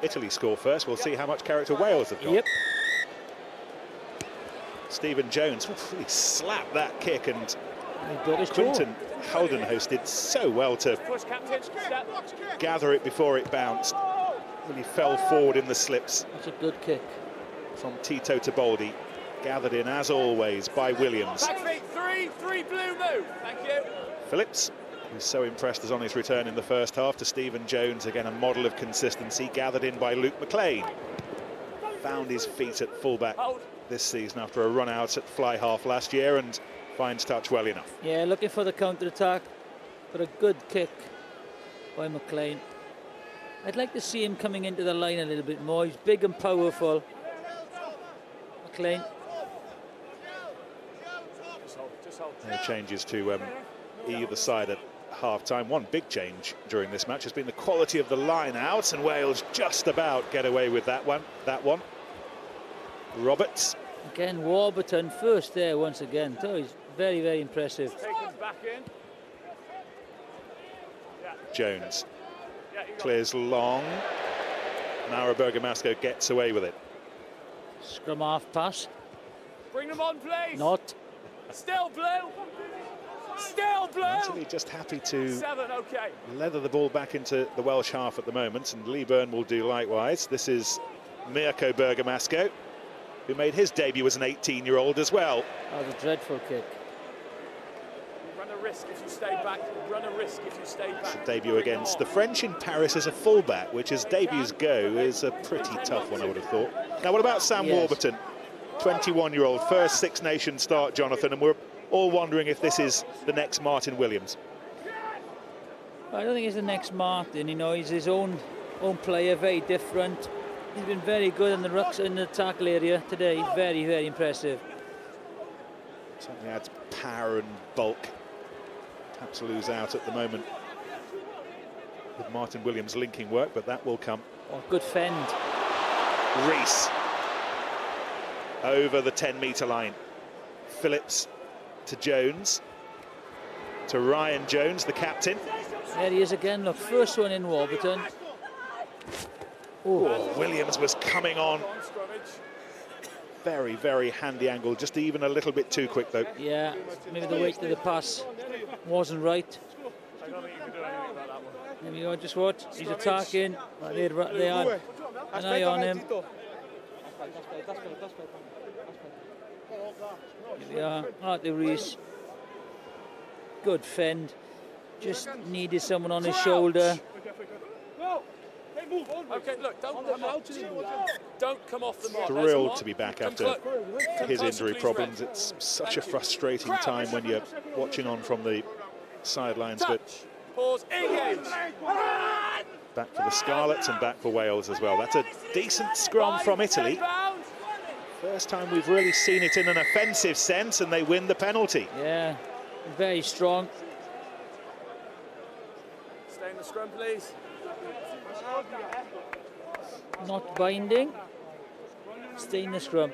Italy score first, we'll see how much character Wales have got. Yep. Stephen Jones really slapped that kick, and Quinton Quinton Heldenhuis did so well to Push, captain. Step. gather it before it bounced. Really fell forward in the slips That's a good kick. from Tito Taboldi. Gathered in, as always, by Williams. Back feet, 3 blue move. Thank you. Phillips, who's so impressed us on his return in the first half, to Stephen Jones, again a model of consistency, gathered in by Luke McLean. Found his feet at fullback this season after a run out at fly half last year, and finds touch well enough. Yeah, looking for the counter-attack, but a good kick by McLean. I'd like to see him coming into the line a little bit more. He's big and powerful. McLean. Just hold. No changes to either side at half-time. One big change during this match has been the quality of the line out, and Wales just about get away with that one. Roberts. Again, Warburton first there once again. So he's very, very impressive. Taken back in. Jones Yeah, you got clears long. Now Bergamasco gets away with it. Scrum half pass. Bring them on, please. Not. Still blue. Still blue. Italy just happy to 7, okay. leather the ball back into the Welsh half at the moment, and Lee Byrne will do likewise. This is Mirko Bergamasco, who made his debut as an 18-year-old as well. That was a dreadful kick. You run a risk if you stay back. You run a risk if you stay back. It's a debut against the French in Paris as a fullback, which as debuts go is a pretty tough one, I would have thought. Now, what about Sam Warburton? 21-year-old, first Six Nations start, Jonathan, and we're all wondering if this is the next Martin Williams. I don't think he's the next Martin, you know, he's his own player, very different. He's been very good in the rucks in the tackle area today. He's very, very impressive. Certainly adds power and bulk. Perhaps lose out at the moment with Martin Williams linking work, but that will come. Oh, good fend. Rees over the 10-metre line. Phillips to Jones, to Ryan Jones, the captain. There he is again, look, first one in Warburton. Oh, Williams was coming on. Very, very handy angle, just even a little bit too quick though. Yeah, maybe the weight of the pass wasn't right. I don't think you can do anything about that one. There we go, just watch, he's attacking. They had an eye on him. Here we are, Arthur Rees. Good fend. Just needed someone on his shoulder. Okay, look, don't come off the mark. Thrilled to be back after his injury problems. It's such a frustrating time when you're watching on from the sidelines, but pause, engage. Back for the Scarlets and back for Wales as well. That's a decent scrum from Italy. First time we've really seen it in an offensive sense, and they win the penalty. Yeah, very strong. Stay in the scrum, please. Not binding. Stay in the scrum.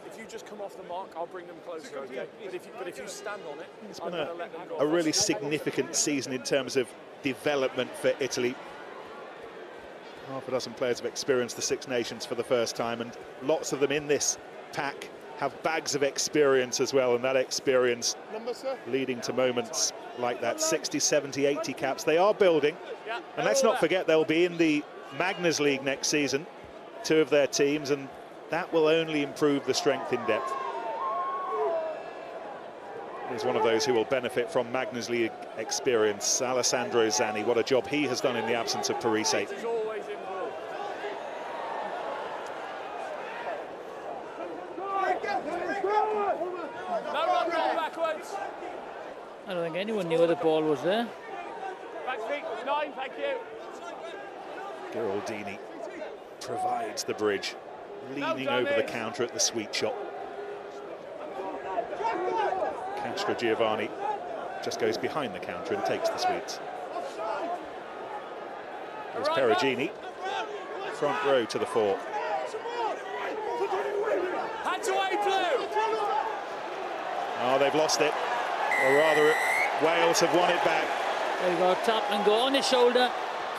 If you just come off the mark, I'll bring them closer, okay? But if you stand on it, it's I'm been going to let them go. a really significant season in terms of development for Italy. Half a dozen players have experienced the Six Nations for the first time, and lots of them in this pack have bags of experience as well, and that experience leading to moments like that. 60, 70, 80 caps. They are building, and let's not forget they'll be in the Magners League next season, two of their teams, and that will only improve the strength in depth. He's one of those who will benefit from Magners League experience. Alessandro Zanni, what a job he has done in the absence of Parise. I don't think anyone knew the ball was there. Back feet, 9, thank you. Giraldini provides the bridge, leaning over the counter at the sweet shot. Castro Giovanni just goes behind the counter and takes the sweets. There's Perugini, front row to the fore. Hands away, blue! Oh, they've lost it. Or rather, Wales have won it back. There you go, tap and go on his shoulder.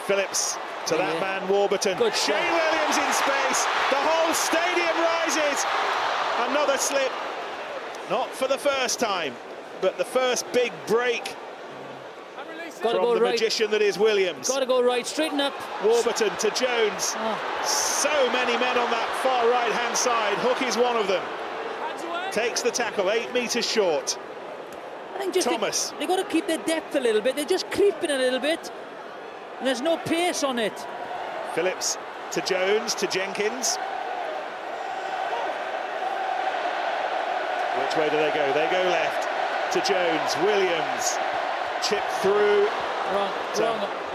Phillips to that man, Warburton. Good Shane shot. Williams in space. The whole stadium rises. Another slip. Not for the first time, but the first big break from the magician that is Williams. Got to go right, straighten up. Warburton to Jones. So many men on that far right-hand side. Hook is one of them. Takes the tackle, 8 metres short. I think just Thomas. They got to keep their depth a little bit. They're just creeping a little bit, and there's no pace on it. Phillips to Jones, to Jenkins. Which way do they go? They go left to Jones. Williams chip through.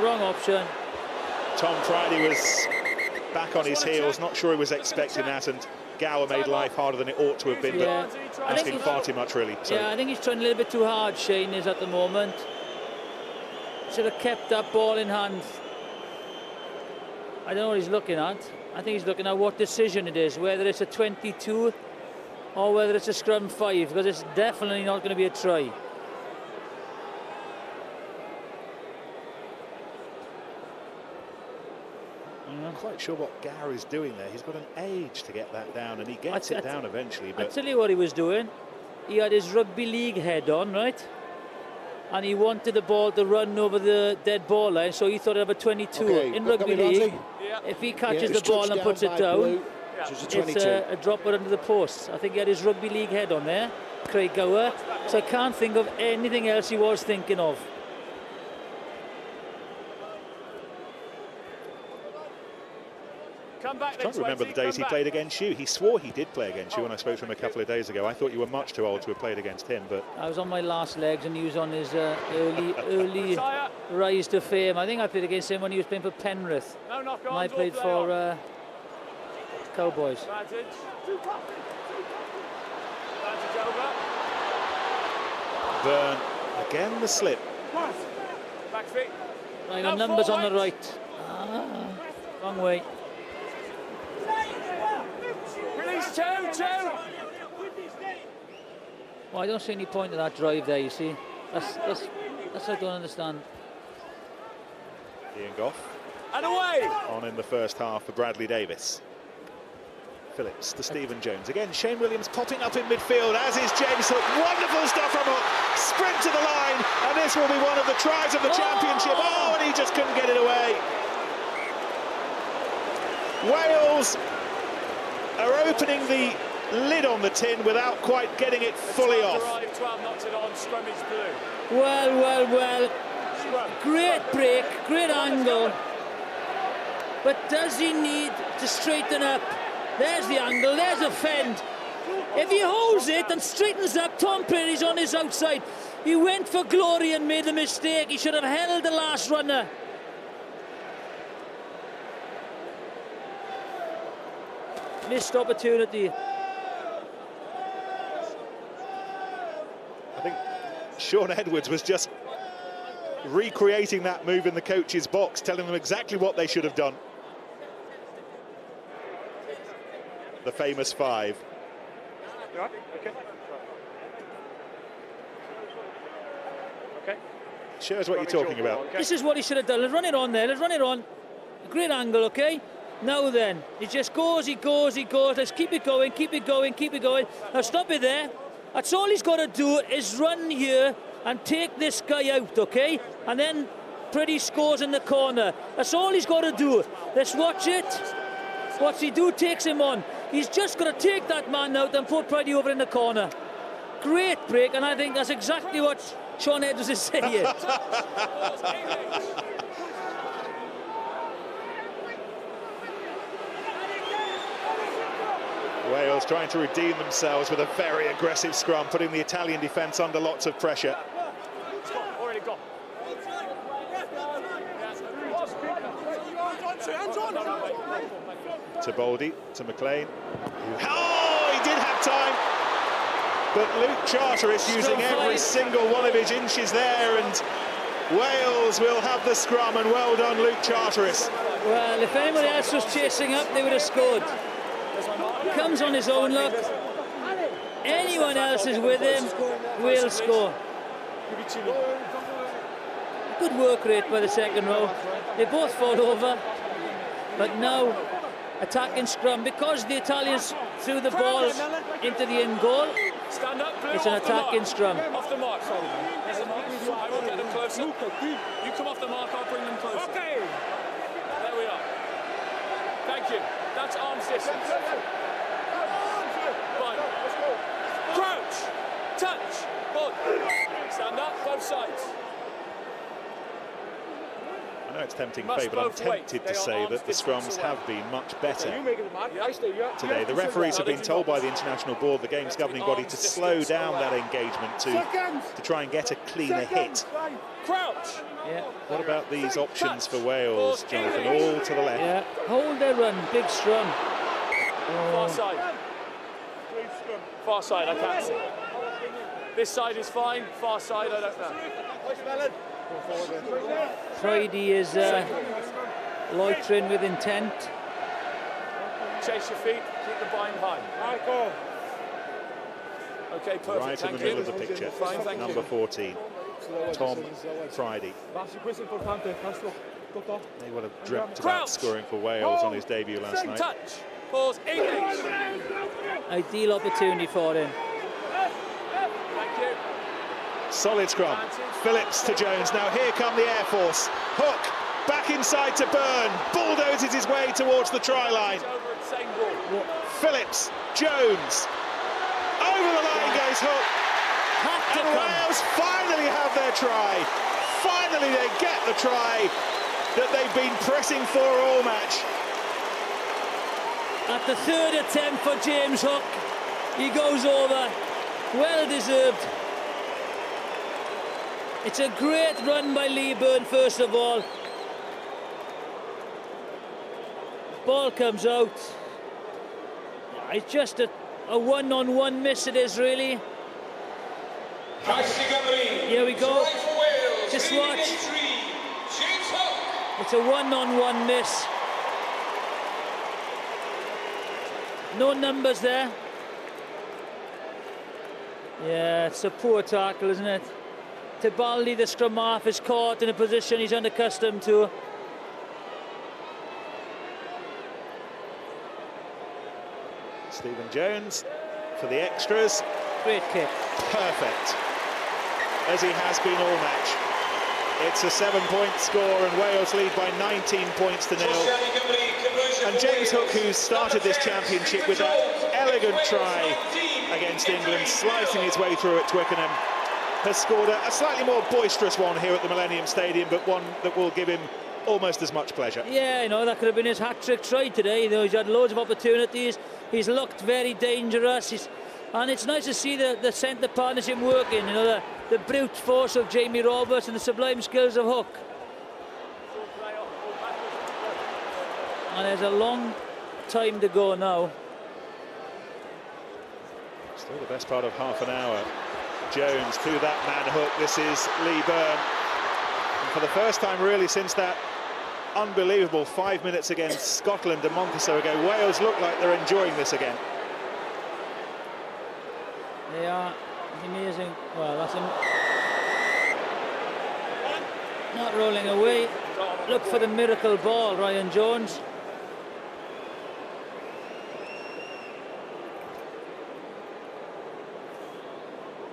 Wrong option. Tom Pridey was back on his heels. Not sure he was expecting that, and Gower made life harder than it ought to have been, Yeah. but asking far too much, really. So. Yeah, I think he's trying a little bit too hard, Shane is at the moment. Should have kept that ball in hand. I don't know what he's looking at. I think he's looking at what decision it is, whether it's a 22 or whether it's a scrum 5, because it's definitely not going to be a try. I'm not quite sure what Gower is doing there. He's got an age to get that down, and he gets it down eventually. But I'll tell you what he was doing. He had his rugby league head on, right? And he wanted the ball to run over the dead ball line, so he thought he'd have a 22 in rugby league. If he catches the ball and puts it down, it's a dropper under the post. I think he had his rugby league head on there, Craig Gower. So I can't think of anything else he was thinking of. Come back, I'm trying to remember the days he played against you. He swore he did play against you when I spoke to him a couple of days ago. I thought you were much too old to have played against him, but I was on my last legs and he was on his early rise to fame. I think I played against him when he was playing for Penrith. No knock-ons, and I played for Cowboys. Advantage over. Byrne Again, the slip. Back feet. Right, the numbers on the right. Wrong way. Release two. Well, I don't see any point in that drive there, you see. That's what I don't understand. Ian Goff. And away! On in the first half for Bradley Davis. Phillips to Stephen Jones. Again, Shane Williams popping up in midfield, as is James Hook. Wonderful stuff from Hook. Sprint to the line, and this will be one of the tries of the championship. Oh, and he just couldn't get it away. Wales are opening the lid on the tin without quite getting it fully off. Well. Great break, great angle. But does he need to straighten up? There's the angle, there's a fend. If he holds it and straightens up, Tom Prairie's on his outside. He went for glory and made the mistake. He should have held the last runner. Missed opportunity. I think Sean Edwards was just recreating that move in the coach's box, telling them exactly what they should have done. The famous 5. Right, okay. Shows what you're talking about. Okay. This is what he should have done. Let's run it on there. Let's run it on. Great angle, okay? Now then, he just goes, he goes. Let's keep it going. Now stop it there. That's all he's got to do is run here and take this guy out, okay? And then Pretty scores in the corner. That's all he's got to do. Let's watch it. What's he do? Takes him on. He's just got to take that man out and put Pridey over in the corner. Great break, and I think that's exactly what Sean Edwards is saying. Wales trying to redeem themselves with a very aggressive scrum, putting the Italian defence under lots of pressure. Already gone. To Baldy, to McLean. Oh, he did have time. But Luke Charteris using every single one of his inches there, and Wales will have the scrum, and well done, Luke Charteris. Well, if anybody else was chasing up, they would have scored. Comes on his own luck. Anyone else is with him, will score. Good work rate by the second row. They both fall over, but now attacking scrum, because the Italians threw the ball into the in goal. It's an attacking scrum. Off the mark, sorry. I will get them closer. You come off the mark, I'll bring them closer. Okay. There we are. Thank you. That's arms distance. Fine. Crouch. Touch. Ball. Stand up, both sides. I know it's tempting fate, but I'm tempted to say that the scrums have been much better today. The referees have been told by the international board, the game's governing body, to slow down that engagement to try and get a cleaner hit. Crouch. Yeah. What about these options for Wales, Jonathan? All to the left. Yeah. Hold their run, big scrum. Far side. Far side, I can't see. This side is fine, far side, I don't know. Friday is loitering with intent. Chase your feet, keep the bind high. Okay, perfect. Right in the middle of the picture, Fine, thank number you. 14, Tom Friday. They would have dreamt about scoring for Wales on his debut last night. Touch. Pause. Engage. Ideal opportunity for him. Thank you. Solid scrum. Phillips to Jones. Now here come the Air Force. Hook back inside to Byrne. Bulldozes his way towards the try line. Phillips, Jones. Over the line goes Hook. And Wales finally have their try. Finally they get the try that they've been pressing for all match. At the third attempt for James Hook, he goes over. Well deserved. It's a great run by Lee Byrne, first of all. Ball comes out. It's just a one-on-one miss it is, really. Here we go. Just watch. It's a one-on-one miss. No numbers there. Yeah, it's a poor tackle, isn't it? Tibaldi, the scrum half, is caught in a position he's unaccustomed to. Stephen Jones for the extras. Great kick. Perfect, as he has been all match. It's a 7-point score and Wales lead by 19 points to 0. And James Hook, who started this championship with that elegant try against England, slicing his way through at Twickenham, has scored a slightly more boisterous one here at the Millennium Stadium, but one that will give him almost as much pleasure. Yeah, you know, that could have been his hat-trick try today. You know, he's had loads of opportunities. He's looked very dangerous. And it's nice to see the centre partnership working. You know, the brute force of Jamie Roberts and the sublime skills of Hook. And there's a long time to go now. Still the best part of half an hour. Jones to that man Hook. This is Lee Byrne. And for the first time really since that unbelievable 5 minutes against Scotland a month or so ago, Wales look like they're enjoying this again. They are. It's amazing. Well, that's not rolling away. Look for the miracle ball, Ryan Jones.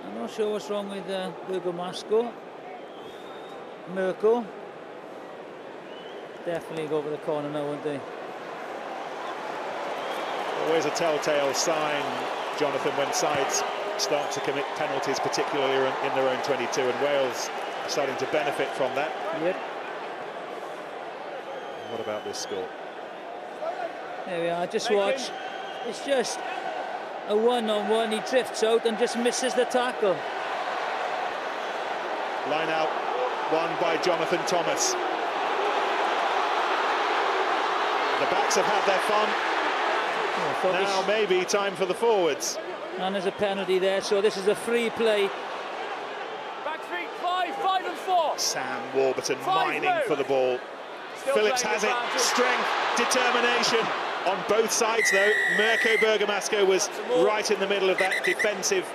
I'm not sure what's wrong with Burgomasco. Mirko. Definitely go for the corner now, won't they? Always a telltale sign, Jonathan, when sides start to commit penalties, particularly in their own 22, and Wales are starting to benefit from that. Yep. What about this score? There we are, just watch. It's just a one-on-one. He drifts out and just misses the tackle. Line out, won by Jonathan Thomas. The backs have had their fun. Now maybe time for the forwards. And there's a penalty there, so this is a free play. Back feet, 5 and 4. Sam Warburton mining for the ball. Phillips has it, strength, determination on both sides though. Mirko Burgomasco was right in the middle of that defensive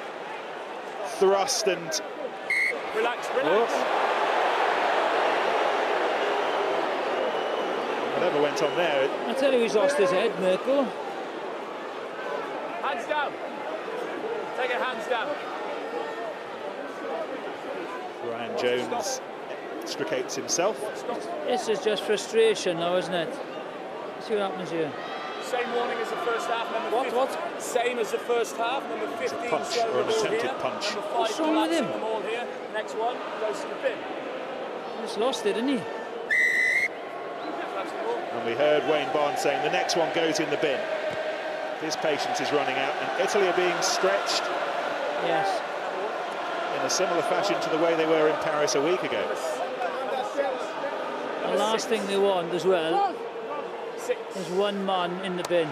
thrust and... Relax. Whatever went on there. I tell you, he's lost his head, Mirko. Hands down. Take your hands down. Ryan Jones extricates himself. This is just frustration now, isn't it? Let's see what happens here. Same warning as the first half, number 15. What? Same as the first half, number 15. It's a punch, or an attempted punch. What's wrong with him? All here. Next one goes to the bin. He's lost it, isn't he? And we heard Wayne Barnes saying the next one goes in the bin. His patience is running out, and Italy are being stretched. Yes. In a similar fashion to the way they were in Paris a week ago. The last thing they want as well is one man in the bin.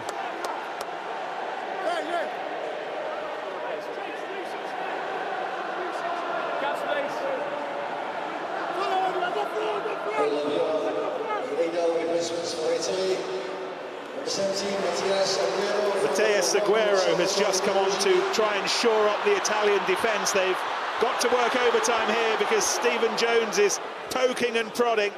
Matthias Aguero has just come on to try and shore up the Italian defence. They've got to work overtime here because Stephen Jones is poking and prodding.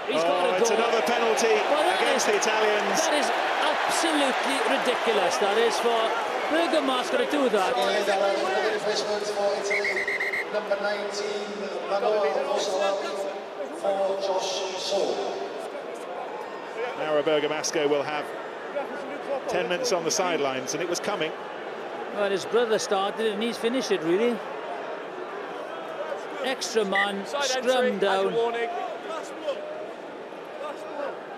It's another penalty against the Italians. That is absolutely ridiculous. That is for Burgomasco to do that. Number 19, for Josh Saul. Now Burgomasco will have 10 minutes on the sidelines, and it was coming. Well, his brother started it and he's finished it, really. Extra man, scrum down.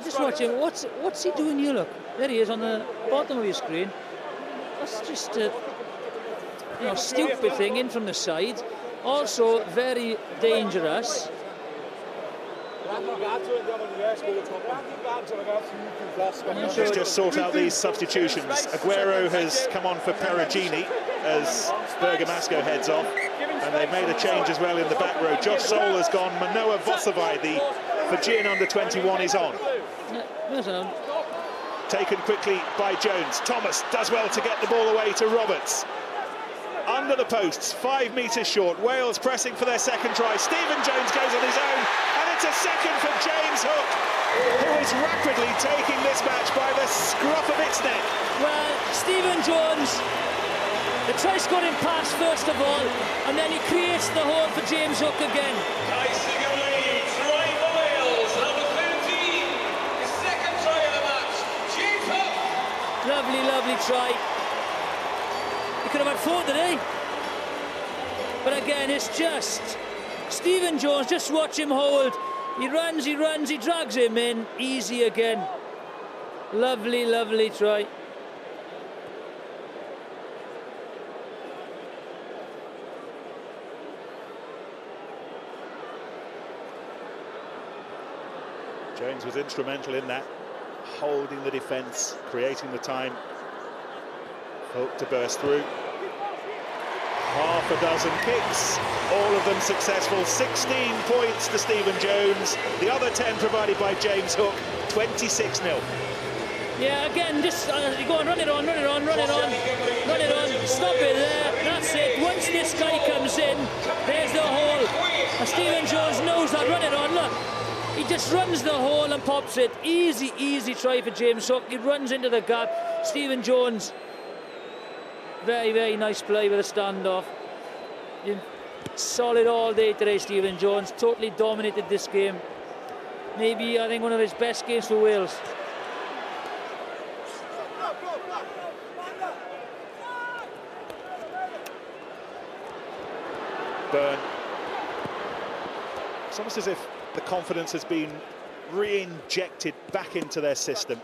Just watch him. What's he doing here? Look, there he is on the bottom of your screen. That's just a stupid thing in from the side. Also very dangerous. Let's just sort out these substitutions. Aguero has come on for Perugini as Bergamasco heads off, and they've made a change as well in the back row. Josh Soul has gone. Manoa Vosavai, the Fijian under-21, is on. Taken quickly by Jones. Thomas does well to get the ball away to Roberts. Under the posts, 5 metres short. Wales pressing for their second try. Stephen Jones goes on his own, and it's a second for James Hook, who is rapidly taking this match by the scruff of its neck. Well, Stephen Jones, the try scored him pass first of all, and then he creates the hole for James Hook again. Lovely, lovely try. He could have had 4 today. But again, it's just Stephen Jones, just watch him hold. He runs, he drags him in. Easy again. Lovely, lovely try. Jones was instrumental in that, holding the defence, creating the time. Hook to burst through. Half a dozen kicks, all of them successful. 16 points to Stephen Jones, the other 10 provided by James Hook. 26-0. Yeah, again, just go on, run it on, run it on, run it on, run it on. Stop it there, that's it. Once this guy comes in, there's the hole. And Stephen Jones knows that. Run it on, look. He just runs the hole and pops it. Easy, easy try for James Hook. He runs into the gap. Stephen Jones, very, very nice play with a standoff. Solid all day today, Stephen Jones. Totally dominated this game. Maybe, I think, one of his best games for Wales. Burn. It's almost as if the confidence has been re-injected back into their system.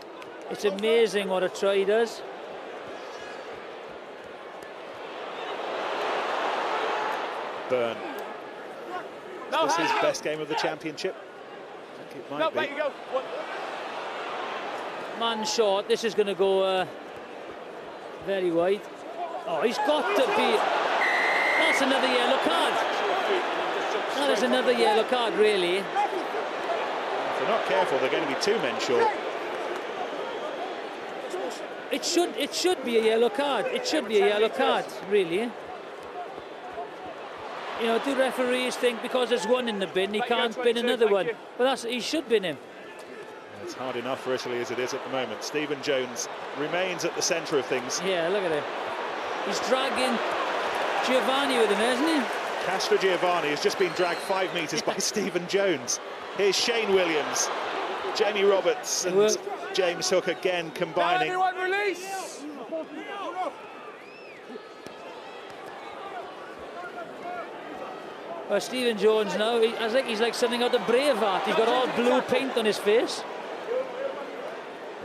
It's amazing what a try does. Burn. No, this is his best game of the championship. I think it might be. You go. Man short. This is going to go very wide. Oh, he's got to be. That's another yellow card. That is another yellow card, really. If they're not careful, they're going to be 2 men short. It should be a yellow card. It should be a yellow card, really. You know, do referees think because there's one in the bin, he can't bin another one? But he should bin him. It's hard enough for Italy as it is at the moment. Stephen Jones remains at the centre of things. Yeah, look at him. He's dragging Giovanni with him, hasn't he? Castro Giovanni has just been dragged 5 metres by Stephen Jones. Here's Shane Williams, Jamie Roberts and James Hook again combining. Now everyone release! Well, Stephen Jones now, I think he's like something out of Braveheart. He's got all blue paint on his face.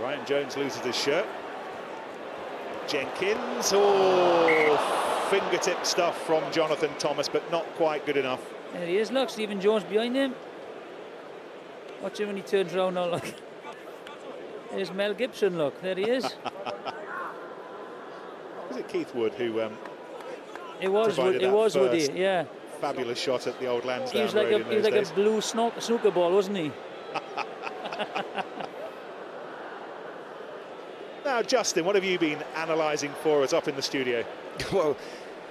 Ryan Jones loses his shirt. Jenkins, oh, fingertip stuff from Jonathan Thomas, but not quite good enough. There he is, look, Stephen Jones behind him. Watch him when he turns around now, look. There's Mel Gibson, look, there he is. Was it Keith Wood who it was Woody, yeah. Fabulous shot at the old Lansdowne He was like Road a days. blue snooker ball, wasn't he? Now, Justin, what have you been analysing for us up in the studio? Well,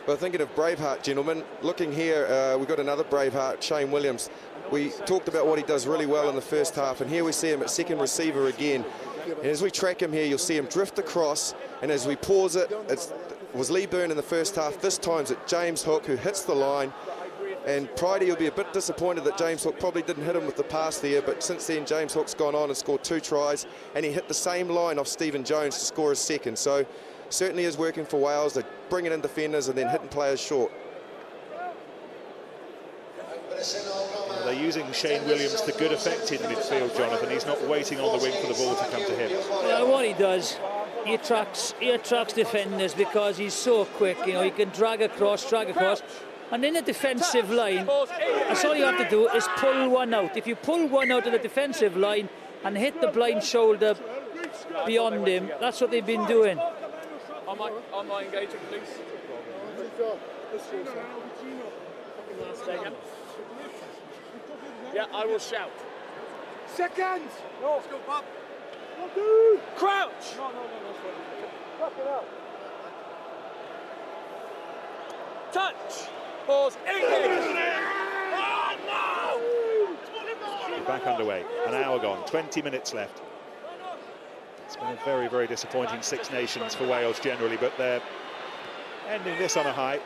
thinking of Braveheart, gentlemen, looking here, we've got another Braveheart, Shane Williams. We talked about what he does really well in the first half, and here we see him at second receiver again. And as we track him here, you'll see him drift across, and as we pause it, it was Lee Byrne in the first half. This time it's James Hook who hits the line. And Pridey will be a bit disappointed that James Hook probably didn't hit him with the pass there, but since then James Hook's gone on and scored 2 tries, and he hit the same line off Stephen Jones to score his second. So certainly is working for Wales. They're bringing in defenders and then hitting players short. They're using Shane Williams to good effect in midfield, Jonathan. He's not waiting on the wing for the ball to come to him. What he does, he attracts defenders because he's so quick. You know, he can drag across. And in the defensive line, that's all you have to do is pull one out. If you pull one out of the defensive line and hit the blind shoulder beyond him, that's what they've been doing. On my engagement, please. Yeah, I will shout. Seconds! No. Let's go, Bob. Crouch! No. Fuck it up. Touch! Pause. Engage! Back underway, an hour gone, 20 minutes left. It's been a very, very disappointing Six Nations for Wales generally, but they're ending this on a high.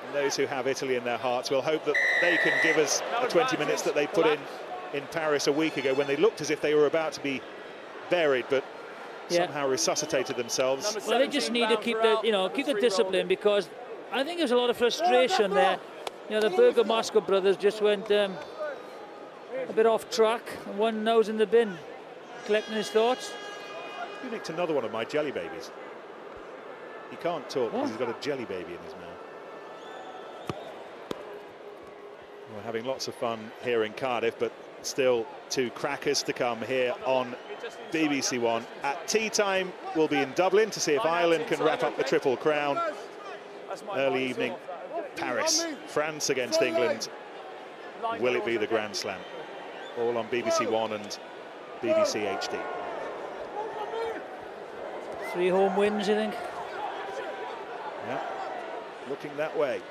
And those who have Italy in their hearts will hope that they can give us the 20 minutes that they put in Paris a week ago, when they looked as if they were about to be buried, but somehow resuscitated themselves. Well, they just need to keep the discipline, because I think there's a lot of frustration there. You know, the Bergamasco brothers just went a bit off track, and one nose in the bin, collecting his thoughts. You nicked another one of my jelly babies. He can't talk because he's got a jelly baby in his mouth. We're having lots of fun here in Cardiff, but still 2 crackers to come here on BBC One. At tea time, we'll be in Dublin to see if Ireland can wrap up the Triple Crown. Early evening, Paris, France against England. Will it be the Grand Slam? All on BBC One and BBC HD. 3 home wins, I think. Yeah, looking that way.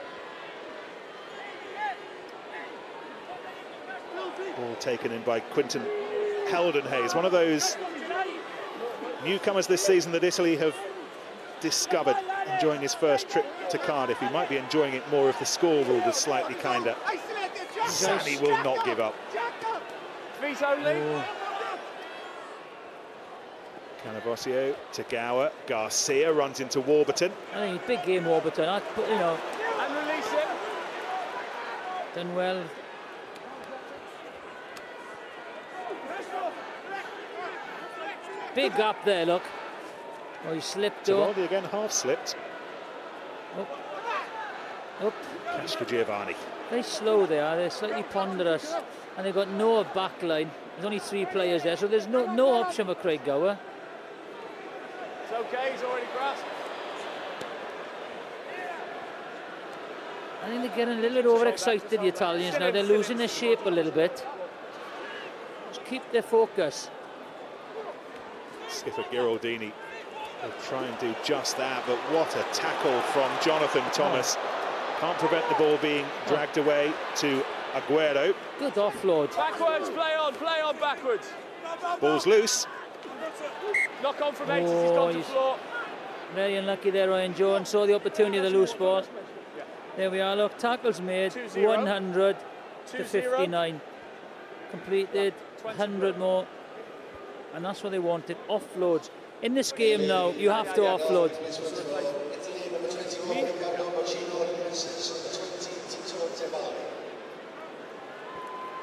Ball taken in by Quinton Heldenhays, one of those newcomers this season that Italy have discovered enjoying his first trip to Cardiff. He might be enjoying it more if the score rule was slightly kinder. Sani will not give up. Feet only. Canavosio to Gower. Garcia runs into Warburton. I think big game, Warburton. And release him. Done well. Big gap there, look. Oh, he slipped up. Again, half slipped. Up. Castrogiovanni. Very slow they are. They're slightly ponderous, and they've got no back line. There's only 3 players there, so there's no option for Craig Gower. It's okay, he's already grasped. I think they're getting a little bit overexcited, the Italians now. They're losing their shape a little bit. Just keep their focus. Skipper Giraldini will try and do just that, but what a tackle from Jonathan Thomas. Can't prevent the ball being dragged away to Aguero. Good offload. Backwards, play on backwards. Ball's loose. Knock on from 80, he's gone to floor. Very unlucky there, Ryan Jones. Saw the opportunity of the loose ball. There we are, look, tackles made, 100 to 59. Completed, 100 more. And that's what they wanted, offloads. In this game now, you have to offload.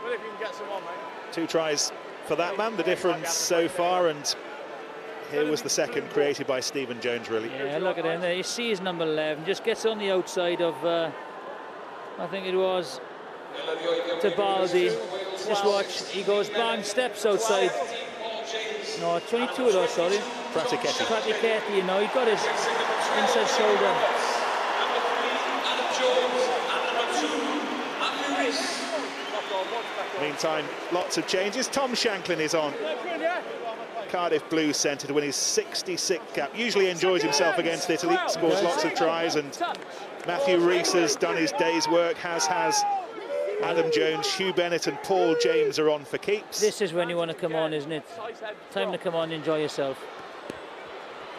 Well, if you can get some on, mate. 2 tries for that man, the difference so far, and here was the second created by Stephen Jones, really. Yeah, look at him there. You see his number 11, just gets on the outside of, I think it was Tebaldi. Just watch, he goes bang, steps outside. No, 22 though, sorry. Pratichetti, you know, he got his inside shoulder. Meantime, lots of changes. Tom Shanklin is on. Cardiff Blues centre to win his 66th cap. Usually enjoys himself against Italy, scores lots of tries, and Matthew Rees has done his day's work, has Adam Jones, Hugh Bennett and Paul James are on for keeps. This is when you want to come on, isn't it? Time to come on, enjoy yourself.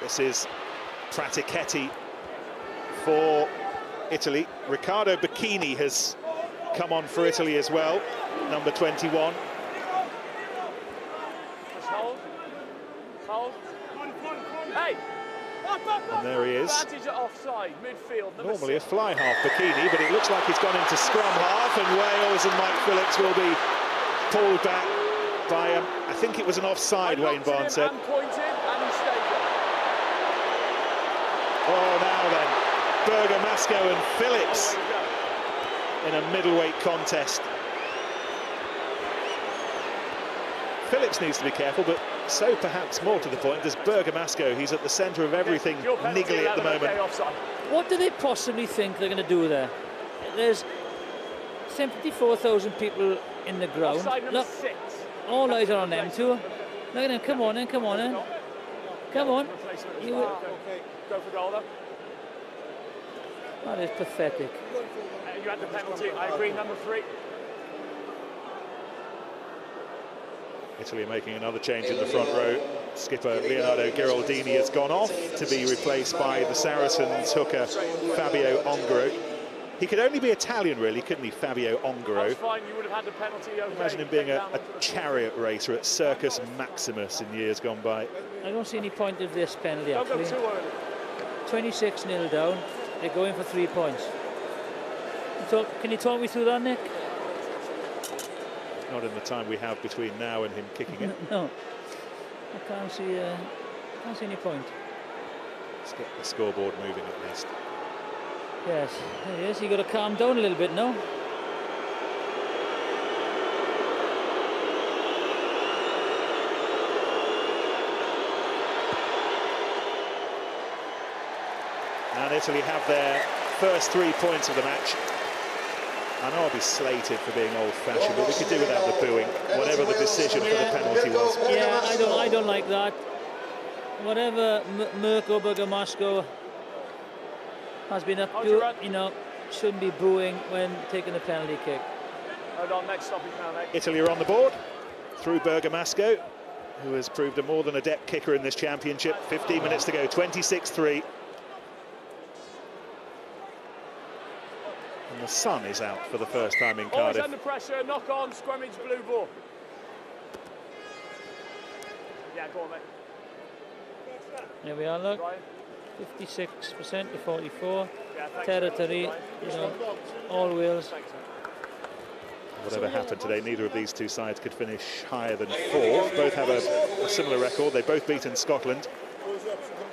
This is Pratichetti for Italy. Riccardo Bacchini has come on for Italy as well, number 21. Hold. Hey! And there he is. Advantage at offside, midfield. Normally a fly half Bacchini, but it looks like he's gone into scrum half, and Wales and Mike Phillips will be pulled back by, I think it was an offside, Wayne Barnes said. And pointed, and he stayed there. Oh, now then. Bergamasco and Phillips in a middleweight contest. Phillips needs to be careful, but so perhaps more to the point does Bergamasco. He's at the centre of everything niggly at the moment. What do they possibly think they're going to do there? There's 74,000 people in the ground. Look, all eyes are on them two. Look at them, come on in, come on in. Come on. Go for goal though. That is pathetic. You had the penalty, I agree, number 3. Italy making another change in the front row. Skipper Leonardo Gheraldini has gone off to be replaced by the Saracens hooker Fabio Ongaro. He could only be Italian, really, couldn't he, Fabio Ongaro? You would have had the penalty. Imagine him being a chariot racer at Circus Maximus in years gone by. I don't see any point of this penalty, actually. 26-0 down. They're going for 3 points. Can you talk me through that, Nick? Not in the time we have between now and him kicking it. No, I can't see any point. Let's get the scoreboard moving at least. Yes, it is. You've got to calm down a little bit now. And Italy have their first 3 points of the match. I know I'll be slated for being old-fashioned, but we could do without the booing, whatever the decision for the penalty was. Yeah, I don't like that. Whatever Mirko Bergamasco has been up to, you know, shouldn't be booing when taking a penalty kick. Hold on, next stoppage now, mate. Italy are on the board through Bergamasco, who has proved a more than adept kicker in this championship. 15 minutes to go, 26-3. And the sun is out for the first time in Always Cardiff. under pressure, knock on, scrummage, blue ball. Yeah, go on, mate. There we are, look. 56% to 44. Territory, you know, all Wales. Whatever happened today, neither of these two sides could finish higher than 4th. Both have a similar record. They've both beaten Scotland.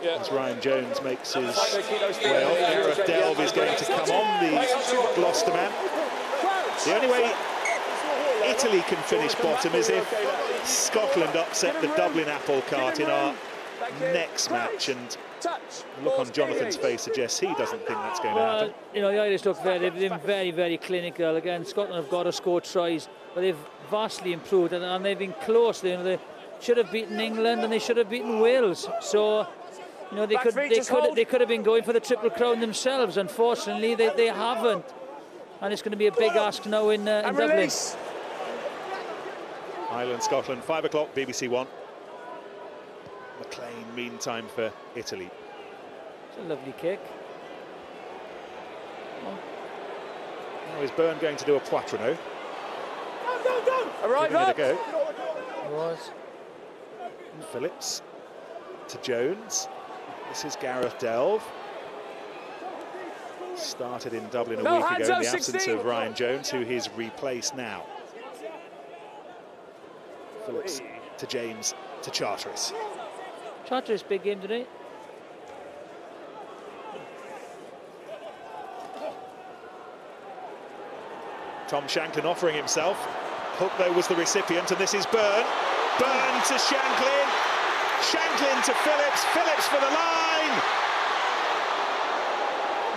As Ryan Jones makes his way off, Gareth Delve is going to come on, the Gloucester man. The only way Italy can finish bottom is if Scotland upset the Dublin apple cart in our next match, and the look on Jonathan's face suggests he doesn't think that's going to happen. You know, the Irish look they've been very, very clinical. Again, Scotland have got to score tries, but they've vastly improved, and they've been close. You know, they should have beaten England and they should have beaten Wales. So, you know, they could have been going for the Triple Crown themselves. Unfortunately, they haven't, and it's going to be a big ask now in Dublin. Ireland, Scotland, 5 o'clock, BBC One. McLean, meantime, for Italy. It's a lovely kick. Now is Byrne going to do a Poitrino? Arrive up! Go. Was. Phillips to Jones. This is Gareth Delve. Started in Dublin a week ago in the absence of Ryan Jones, who he's replaced now. Phillips to James to Charteris. Charteris, big game today. Tom Shanklin offering himself. Hook, though, was the recipient, and this is Byrne. Byrne to Shanklin. Shanklin to Phillips. Phillips for the line.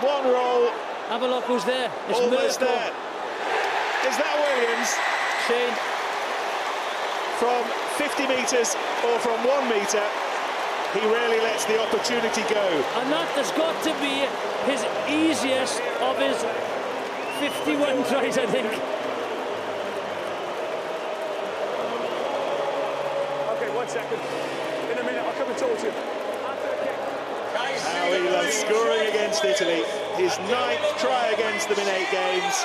One roll. Have a look who's there. It's almost Mirko. there. Is that Williams? Shane. From 50 metres or from 1 metre, he rarely lets the opportunity go. And that has got to be his easiest of his 51 tries, I think. Okay, 1 second. In a minute, I'll come and talk to you. How he loves scoring against Italy. His 9th try against them in 8 games.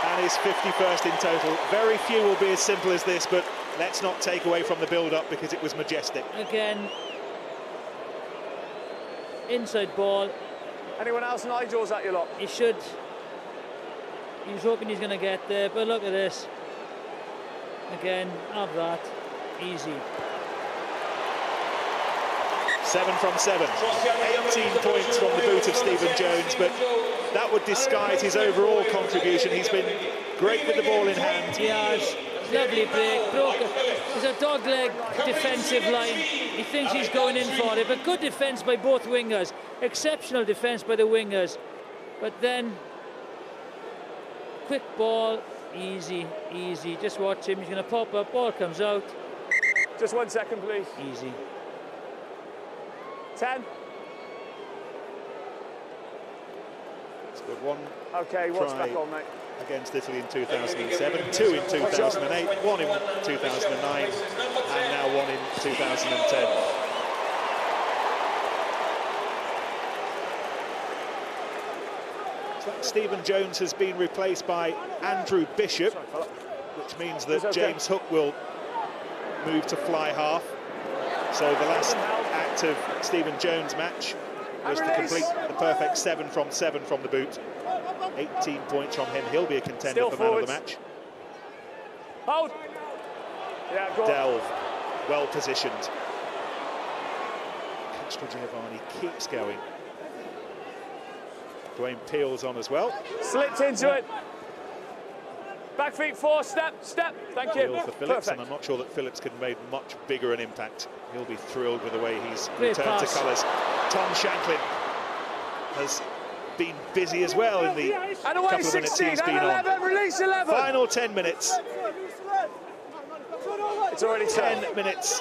And his 51st in total. Very few will be as simple as this, but let's not take away from the build-up because it was majestic. Again, inside ball. Anyone else, Nigel's at your lot? He should. He was hoping he's going to get there, but look at this. Again, have that. Easy. 7 from 7. 18 points from the boot of Stephen Jones, but that would disguise his overall contribution. He's been great with the ball in hand. He has. Lovely break. Broke it. There's a dog-leg defensive line. He thinks he's going in for it, but good defence by both wingers. Exceptional defence by the wingers. But then, quick ball, easy. Just watch him. He's going to pop up. Ball comes out. Just 1 second, please. Easy. 10. Scored one. Okay, what's back on, mate? Against Italy in 2007, 2 in 2008, 1 in 2009, and now 1 in 2010. So Stephen Jones has been replaced by Andrew Bishop, which means that James Hook will move to fly half. So the last act of Stephen Jones' match was to complete the perfect 7 from 7 from the boot. 18 points from him. He'll be a contender for man of the match. Hold. Yeah, go on. Delve, well positioned. Castrogiovanni keeps going. Dwayne Peel's on as well. Slipped into it. Back feet 4, step. Thank you. Peel for Phillips, and I'm not sure that Phillips could have made much bigger an impact. He'll be thrilled with the way he's returned to colours. Tom Shanklin has been busy as well in the couple of minutes he's been on. Release 11. Final 10 minutes. It's already 10 minutes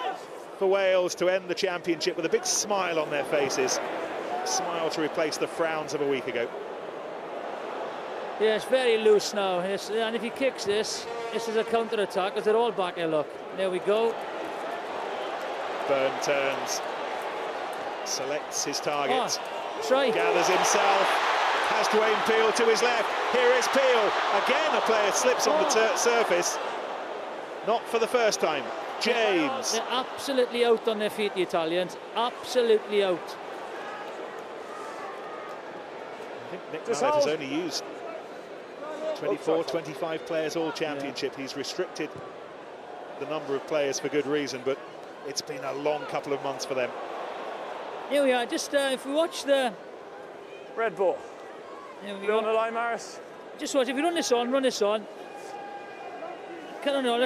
for Wales to end the championship with a big smile on their faces. Smile to replace the frowns of a week ago. Yeah, it's very loose now. And if he kicks this is a counter-attack, because they're all back here, look. There we go. Byrne turns, selects his target. Try. Gathers himself, has Dwayne Peel to his left. Here is Peel. Again, a player slips on the surface. Not for the first time. James. They're absolutely out on their feet, the Italians. Absolutely out. I think Nick Mallett has only used 24, 25 players all championship. Yeah. He's restricted the number of players for good reason, but it's been a long couple of months for them. Here we are. Just if we watch the red ball. There we go. On the line, Maris. Just watch. If you run this on. Let's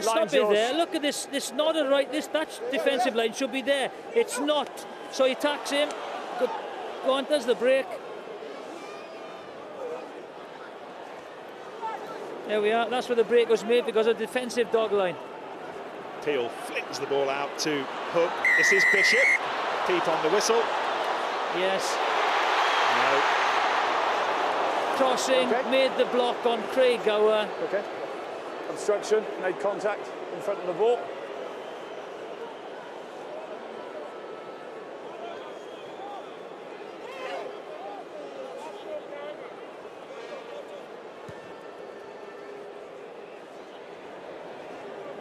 stop it there. Look at this. This not a right. That defensive line should be there. It's not. So he attacks him. Go on. Does the break. There we are. That's where the break was made, because of the defensive dog line. Peel flings the ball out to Hook. This is Bishop. Peep on the whistle. Yes. No. Crossing, made the block on Craig Gower. Okay. Obstruction, made contact in front of the ball.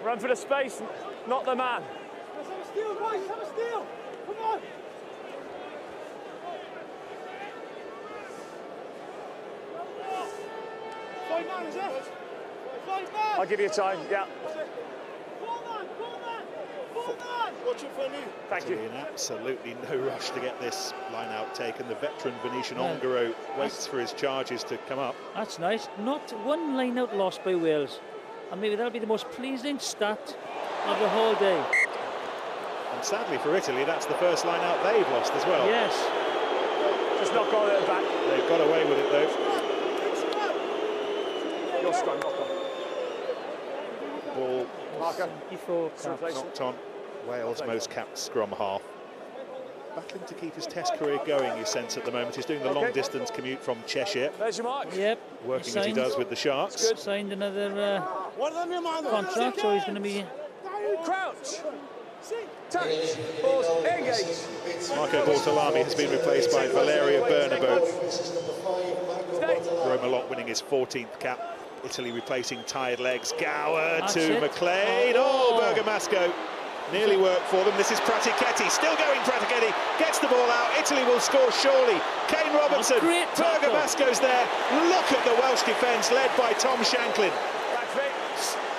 Run for the space, not the man. Let's have a steal, boys, have a steal. Come on. Five man, is it? 5 man. I'll give you time, yeah. 4 man. Watch it for me. Thank you. In absolutely no rush to get this line out taken. The veteran Venetian Ongaro waits for his charges to come up. That's nice. Not one line out lost by Wales. And maybe that'll be the most pleasing stat of the whole day. And sadly for Italy, that's the first line out they've lost as well. Yes. Just knock on at the back. They've got away with it though. Your scrum, knock on. Ball Marker. knocked on. Wales' most capped scrum half. Battling to keep his test career going, you sense at the moment. He's doing the long distance commute from Cheshire. There's your mark. Yep. Working as he does with the Sharks. Signed another contract, so he's going to be... Crouch. Touch. Pause. Engage. Marco Bortolami has been replaced by Valerio Bernabeu. Roma Lott winning his 14th cap. Italy replacing tired legs. Gower to McLean. Oh, Bergamasco. Nearly worked for them. This is Pratichetti. Still going, Pratichetti. Gets the ball out. Italy will score surely. Kane Robertson. Bergamasco's there. Look at the Welsh defence led by Tom Shanklin.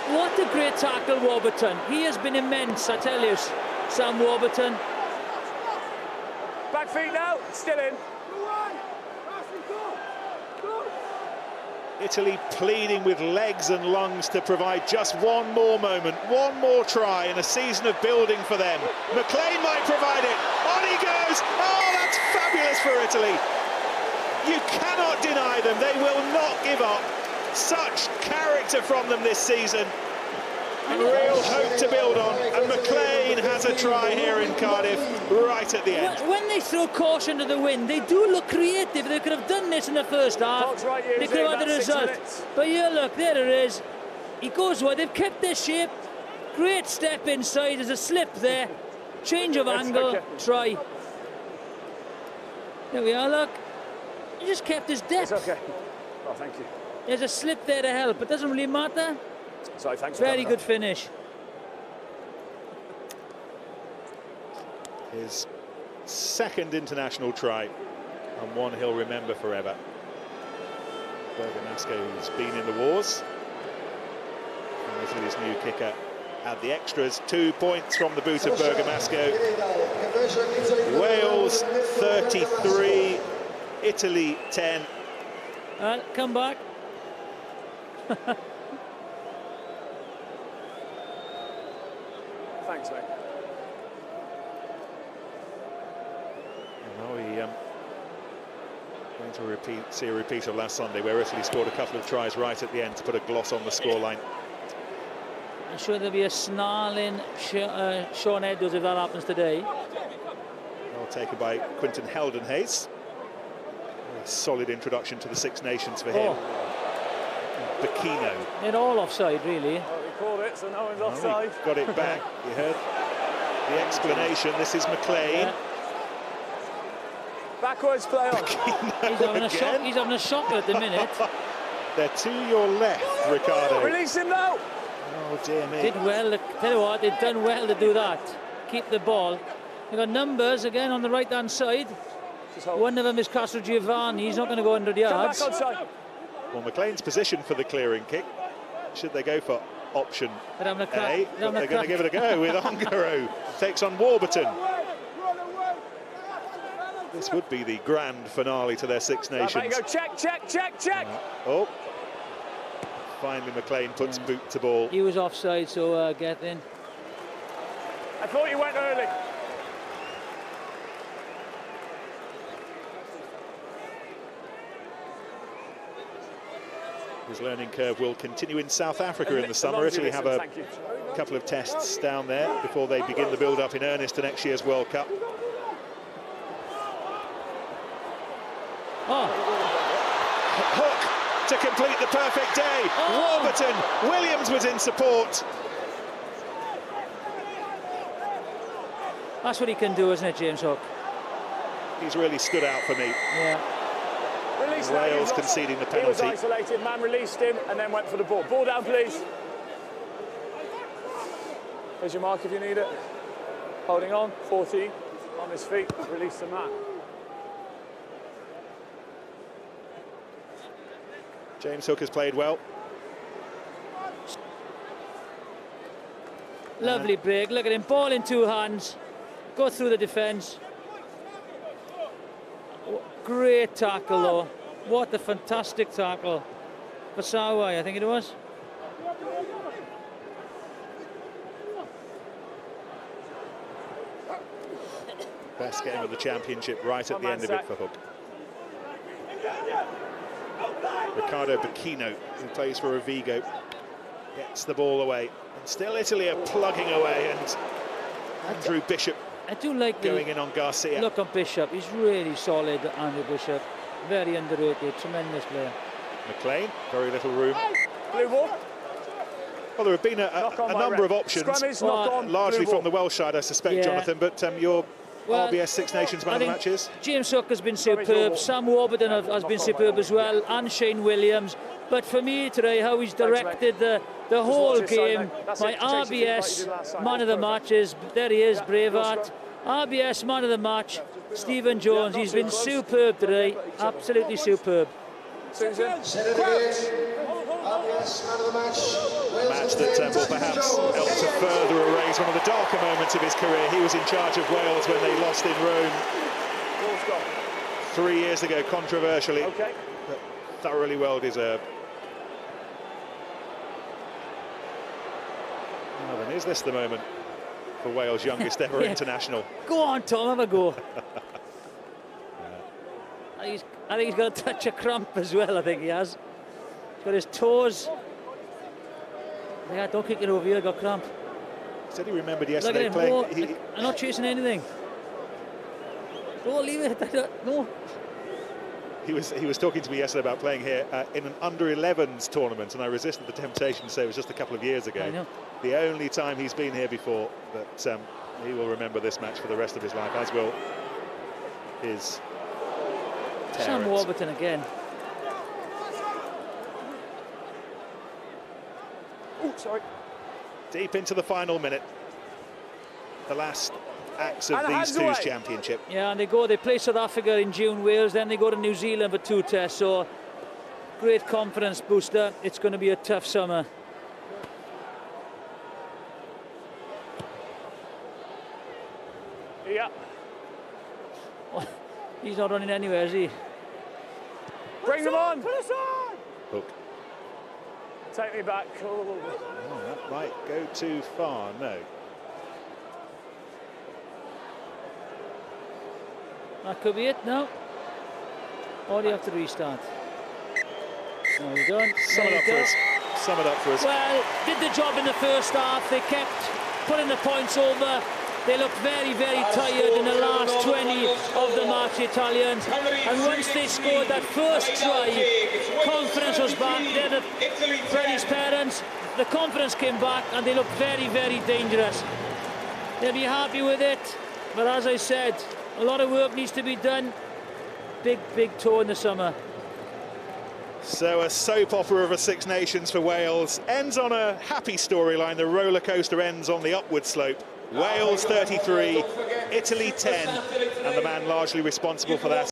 What a great tackle, Warburton. He has been immense, I tell you, Sam Warburton. Back feet now, still in. Italy pleading with legs and lungs to provide just one more moment, one more try in a season of building for them. McLean might provide it. On he goes. Oh, that's fabulous for Italy. You cannot deny them. They will not give up. Such character from them this season. And real hope to build on. And McLean has a try here in Cardiff right at the end. When they throw caution to the wind, they do look creative. They could have done this in the first half. Right here, they could have had the result. But here, look, there it is. He goes wide. They've kept their shape. Great step inside. There's a slip there. Change of angle. Okay. Try. There we are, look. He just kept his depth. It's okay. Oh, thank you. There's a slip there to help. It doesn't really matter. Sorry, thanks. Very good finish. His second international try, and one he'll remember forever. Bergamasco, who's been in the wars, and Italy's new kicker had the extras. 2 points from the boot of Bergamasco. Wales 33, Italy 10. Come back. Thanks, mate. Now we going to see a repeat of last Sunday, where Italy scored a couple of tries right at the end to put a gloss on the scoreline. I'm sure there'll be a snarling Sean Edwards if that happens today. Well taken by Quinton Heldenhays. A solid introduction to the Six Nations for him. Bacchino. They're all offside, really. Well, we called it, so no one's offside. Got it back. You heard the explanation. This is McLean. Yeah. Backwards play on. He's having a shocker at the minute. They're to your left, Ricardo. Release him now. Oh dear me. Did well. Tell you what, they've done well to do that. Keep the ball. They've got numbers again on the right-hand side. One of them is Castro Giovanni. He's not going to go 100 yards. Come back onside. Well, McLean's position for the clearing kick. Should they go for option A? They're going to give it a go with Ongaro. Takes on Warburton. This would be the grand finale to their Six Nations. Go. Check. Oh. Finally, McLean puts boot to ball. He was offside, so get in. I thought you went early. His learning curve will continue in South Africa in the summer. Italy have a couple of tests down there before they begin the build-up in earnest to next year's World Cup. Hook to complete the perfect day. Warburton, Williams was in support. That's what he can do, isn't it, James Hook? He's really stood out for me. Yeah. Wales conceding the penalty. He was isolated, man released him and then went for the ball. Ball down, please. There's your mark if you need it. Holding on, 14, on his feet, release the man. James Hook has played well. Lovely break, look at him, ball in two hands, go through the defence. Great tackle though, what a fantastic tackle. For Sawai, I think it was. Best game of the championship right at the end of it for Hook. Ricardo Bacchino, who plays for Rovigo, gets the ball away. And still Italy are plugging away, and Andrew Bishop I do like going in on Garcia. Look on Bishop, he's really solid, Andrew Bishop. Very underrated, tremendous player. McLean, very little room. Blue ball. Well, there have been a number of options, largely from the Welsh side, I suspect, Jonathan, but your RBS Six Nations man of the matches? James Hook has been superb, Sam Warburton has been superb as well, and Shane Williams. But for me today, how he's directed the whole game, my RBS man of the match is, there he is, Braveheart. RBS man of the match, Stephen Jones. He's been superb today, absolutely superb. Match that will perhaps help to further erase one of the darker moments of his career. He was in charge of Wales when they lost in Rome Let's go. 3 years ago, controversially, Okay. but thoroughly well deserved. Well, then is this the moment for Wales' youngest ever Yeah. international? Go on, Tom, have a go. I think he's got a touch of cramp as well, I think he has. He's got his toes. Yeah, don't kick it over here, got cramp. He said he remembered Look at yesterday him, playing. I'm not chasing anything. Don't leave it, no. He was talking to me yesterday about playing here in an under-11s tournament, and I resisted the temptation to say it was just a couple of years ago. I know. The only time he's been here before, but he will remember this match for the rest of his life, as will his Sam parents. Warburton again. Oh, sorry. Deep into the final minute, the last acts of And these hands two's away. championship. Yeah, and they play South Africa in June, Wales, then they go to New Zealand for 2 tests, so great confidence booster. It's going to be a tough summer. Yeah. He's not running anywhere, is he? Bring them on. Hook. Take me back. Oh. Oh, that might go too far. No. That could be it, no? Or do you have to restart? No, you don't. Sum There it up you for go. us. Sum it up for us. Well, did the job in the first half. They kept putting the points over. They looked very, very tired in the last 20 of the match, the Italians. And once they scored that first try, confidence was back. They're Freddie's parents. The confidence came back and they looked very, very dangerous. They'll be happy with it. But as I said, a lot of work needs to be done. Big, big tour in the summer. So a soap opera of a Six Nations for Wales ends on a happy storyline. The roller coaster ends on the upward slope. Wales 33, Italy 10, and the man largely responsible for that